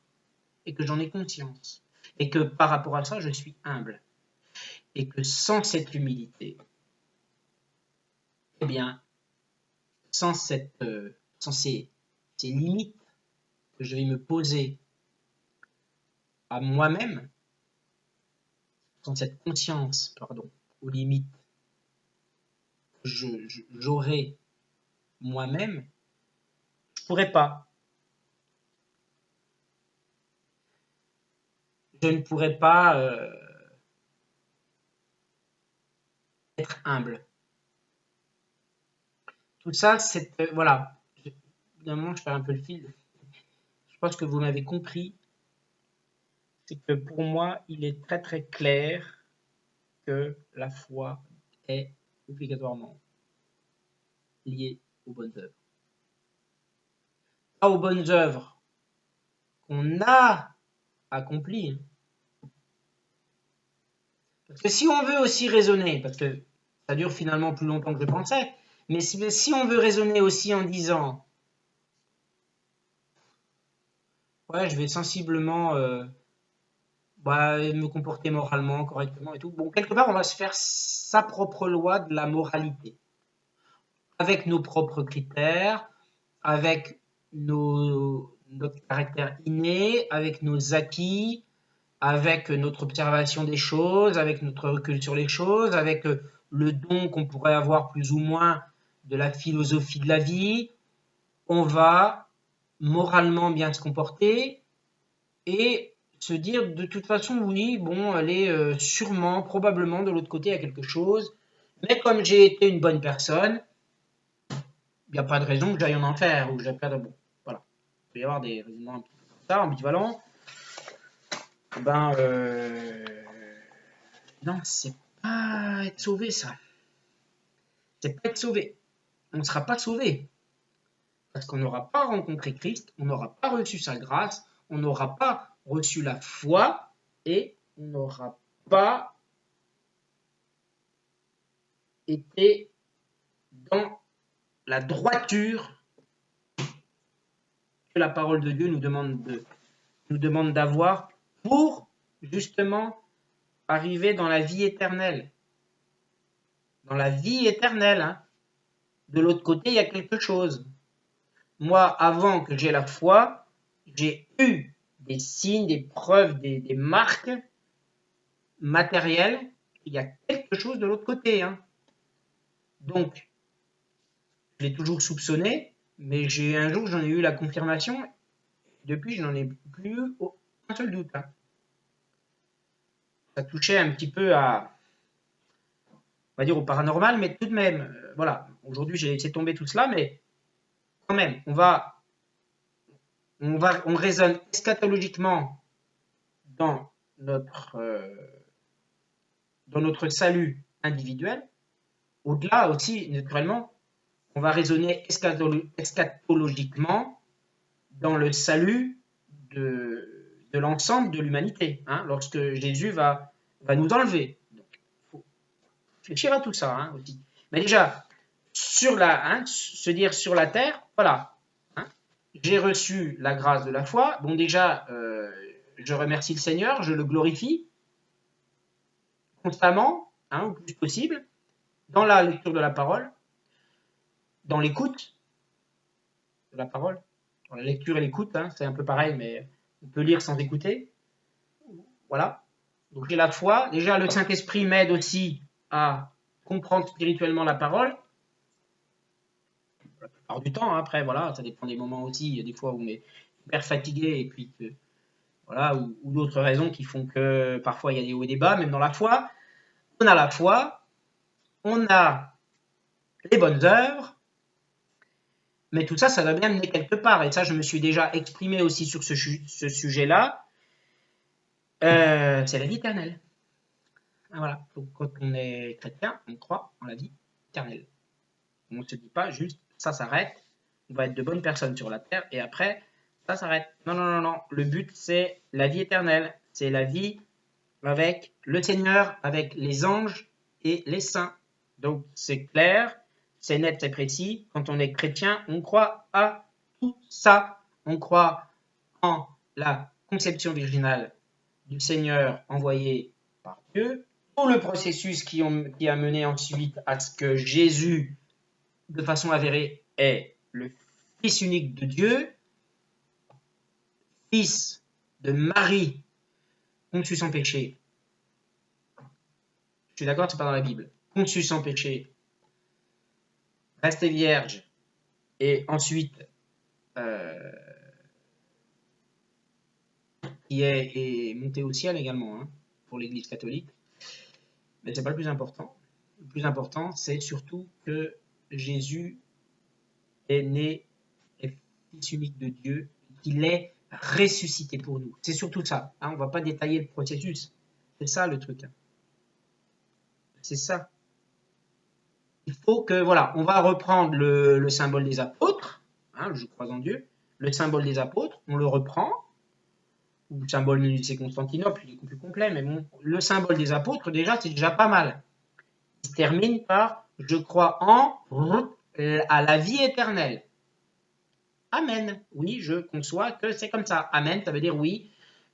S1: et que j'en ai conscience. Et que par rapport à ça, je suis humble. Et que sans cette humilité, eh bien, sans ces limites que je vais me poser à moi-même, sans cette conscience, aux limites que j'aurai moi-même, je ne pourrais pas. Je ne pourrais pas être humble. Tout ça, c'est... voilà. Évidemment, je fais un peu le fil. Je pense que vous m'avez compris. C'est que pour moi, il est très très clair que la foi est obligatoirement liée aux bonnes œuvres. Pas aux bonnes œuvres qu'on a accomplies. Parce que si on veut aussi raisonner, parce que ça dure finalement plus longtemps que je pensais, mais si on veut raisonner aussi en disant ouais, je vais sensiblement me comporter moralement, correctement et tout. Bon, quelque part, on va se faire sa propre loi de la moralité. Avec nos propres critères, avec notre caractère inné, avec nos acquis, avec notre observation des choses, avec notre recul sur les choses, avec le don qu'on pourrait avoir plus ou moins de la philosophie de la vie. On va moralement bien se comporter et se dire de toute façon, oui, bon, elle est sûrement, probablement de l'autre côté, il y a quelque chose. Mais comme j'ai été une bonne personne, il n'y a pas de raison que j'aille en enfer ou que j'aille perdre. Bon, voilà. Il peut y avoir des raisonnements un petit peu comme ça, ambivalents. Non, c'est pas être sauvé, ça. C'est pas être sauvé. On ne sera pas sauvé. Parce qu'on n'aura pas rencontré Christ, on n'aura pas reçu sa grâce, on n'aura pas reçu la foi et on n'aura pas été dans la droiture que la parole de Dieu nous demande d'avoir pour justement arriver dans la vie éternelle. Dans la vie éternelle, hein. De l'autre côté, il y a quelque chose. Moi, avant que j'aie la foi, j'ai eu des signes, des preuves, des marques matérielles. Il y a quelque chose de l'autre côté. Hein. Donc, je l'ai toujours soupçonné, mais un jour, j'en ai eu la confirmation depuis, je n'en ai plus eu un seul doute. Hein. Ça touchait un petit peu à, on va dire, au paranormal, mais tout de même, voilà. Aujourd'hui, j'ai laissé tomber tout cela, mais quand même, on raisonne eschatologiquement dans notre salut individuel. Au-delà aussi, naturellement, on va raisonner eschatologiquement dans le salut de l'ensemble de l'humanité, hein, lorsque Jésus va nous enlever. Donc, il faut réfléchir à tout ça hein, aussi. Mais déjà, se dire sur la terre, voilà, hein, j'ai reçu la grâce de la foi. Bon, déjà, je remercie le Seigneur, je le glorifie constamment, hein, au plus possible, dans la lecture de la parole, dans l'écoute de la parole. Dans la lecture et l'écoute, hein, c'est un peu pareil, mais on peut lire sans écouter. Voilà. Donc j'ai la foi. Déjà, le Saint-Esprit m'aide aussi à comprendre spirituellement la parole. La plupart du temps, hein, après, voilà, ça dépend des moments aussi. Il y a des fois où on est hyper fatigué et puis que, voilà, ou d'autres raisons qui font que parfois il y a des hauts et des bas. Même dans la foi, on a la foi, on a les bonnes œuvres, mais tout ça, ça doit bien mener quelque part. Et ça, je me suis déjà exprimé aussi sur ce sujet-là. C'est la vie éternelle. Voilà. Donc, quand on est chrétien, on croit en la vie éternelle. On ne se dit pas juste, ça s'arrête, on va être de bonnes personnes sur la terre, et après, ça s'arrête. Non, non, non, non. Le but, c'est la vie éternelle. C'est la vie avec le Seigneur, avec les anges et les saints. Donc, c'est clair, c'est net, c'est précis. Quand on est chrétien, on croit à tout ça. On croit en la conception virginale du Seigneur envoyé par Dieu, tout le processus qui a mené ensuite à ce que Jésus, de façon avérée, est le Fils unique de Dieu, Fils de Marie, conçu sans péché. Je suis d'accord, c'est pas dans la Bible. Conçu sans péché, resté vierge, et ensuite qui est monté au ciel également, hein, pour l'Église catholique. Mais c'est pas le plus important. Le plus important, c'est surtout que Jésus est né, est Fils unique de Dieu, qu'il est ressuscité pour nous. C'est surtout ça. Hein, on ne va pas détailler le processus. C'est ça le truc. Hein. C'est ça. Il faut que, voilà, on va reprendre le symbole des apôtres. Hein, je crois en Dieu. Le symbole des apôtres, on le reprend. Ou le symbole de Nicée Constantinople, il est plus complet, mais bon, le symbole des apôtres, déjà, c'est déjà pas mal. Il se termine par « Je crois à la vie éternelle ». Amen. Oui, je conçois que c'est comme ça. Amen, ça veut dire oui,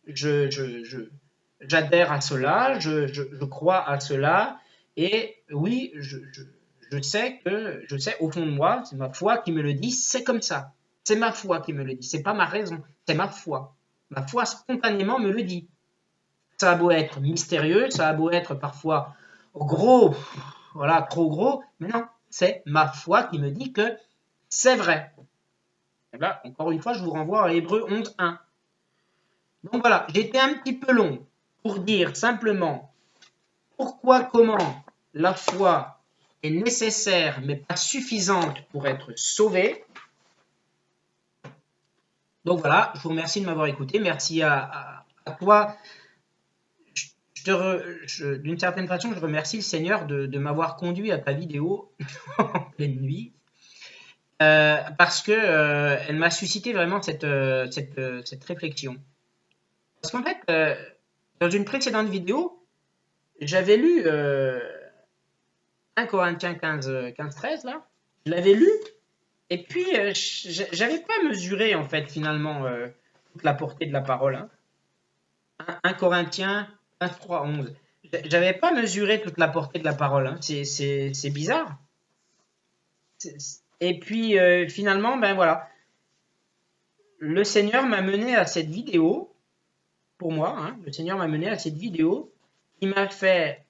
S1: j'adhère à cela, je crois à cela, et oui, je sais au fond de moi, c'est ma foi qui me le dit, c'est comme ça. C'est ma foi qui me le dit, c'est pas ma raison, c'est ma foi. Ma foi spontanément me le dit. Ça a beau être mystérieux, ça a beau être parfois gros, voilà, trop gros, mais non, c'est ma foi qui me dit que c'est vrai. Et là, encore une fois, je vous renvoie à Hébreux 11.1. Donc voilà, j'ai été un petit peu long pour dire simplement pourquoi, comment la foi est nécessaire, mais pas suffisante pour être sauvée. Donc voilà, je vous remercie de m'avoir écouté. Merci à toi. D'une certaine façon, je remercie le Seigneur de m'avoir conduit à ta vidéo en pleine nuit. Parce que elle m'a suscité vraiment cette réflexion. Parce qu'en fait, dans une précédente vidéo, j'avais lu 1 Corinthiens 15-13, là. Je l'avais lu, et puis j'avais pas mesuré, en fait, finalement, toute la portée de la parole. Hein. 1 Corinthiens 15-3-11. J'avais pas mesuré toute la portée de la parole. Hein. C'est bizarre. Et puis, finalement, ben voilà. Le Seigneur m'a mené à cette vidéo, pour moi, hein, le Seigneur m'a mené à cette vidéo qui m'a fait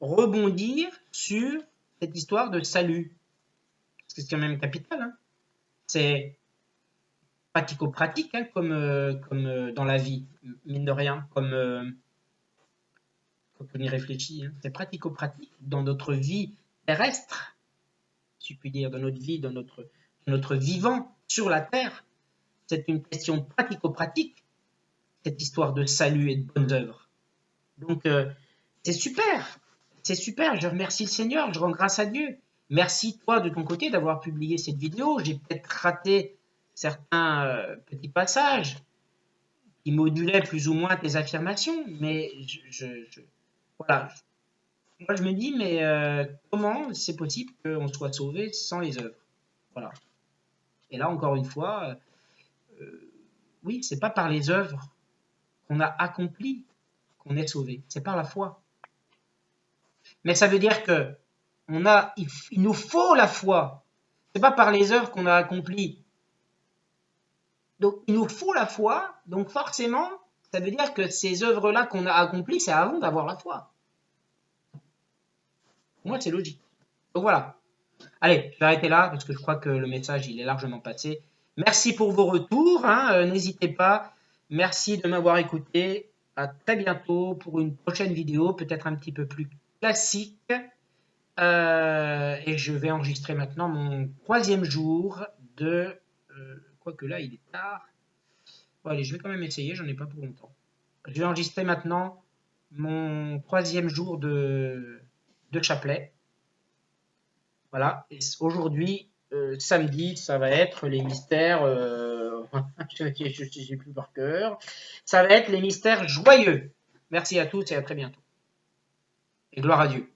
S1: rebondir sur cette histoire de salut. Parce que c'est quand même capital. Hein. C'est pratico-pratique, hein, comme dans la vie, mine de rien, quand on y réfléchit. Hein. C'est pratico-pratique dans notre vie terrestre, si je puis dire, dans notre vie, dans notre vivant sur la terre. C'est une question pratico-pratique, cette histoire de salut et de bonnes œuvres. Donc, c'est super, c'est super. Je remercie le Seigneur, je rends grâce à Dieu. Merci, toi, de ton côté, d'avoir publié cette vidéo. J'ai peut-être raté certains petits passages qui modulaient plus ou moins tes affirmations, mais voilà. Moi, je me dis, mais comment c'est possible qu'on soit sauvé sans les œuvres? Voilà. Et là, encore une fois, oui, c'est pas par les œuvres qu'on a accompli qu'on est sauvé, c'est par la foi. Mais ça veut dire que il nous faut la foi. C'est pas par les œuvres qu'on a accompli. Donc, il nous faut la foi. Donc, forcément, ça veut dire que ces œuvres-là qu'on a accomplies, c'est avant d'avoir la foi. Pour moi, c'est logique. Donc, voilà. Allez, je vais arrêter là parce que je crois que le message, il est largement passé. Merci pour vos retours. Hein, n'hésitez pas. Merci de m'avoir écouté. À très bientôt pour une prochaine vidéo, peut-être un petit peu plus classique. Et je vais enregistrer maintenant mon 3e jour de... quoique là, il est tard. Bon, allez, je vais quand même essayer, j'en ai pas pour longtemps. Je vais enregistrer maintenant mon 3e jour de chapelet. Voilà, et aujourd'hui, samedi, ça va être les mystères... je ne sais plus par cœur. Ça va être les mystères joyeux. Merci à tous et à très bientôt. Et gloire à Dieu.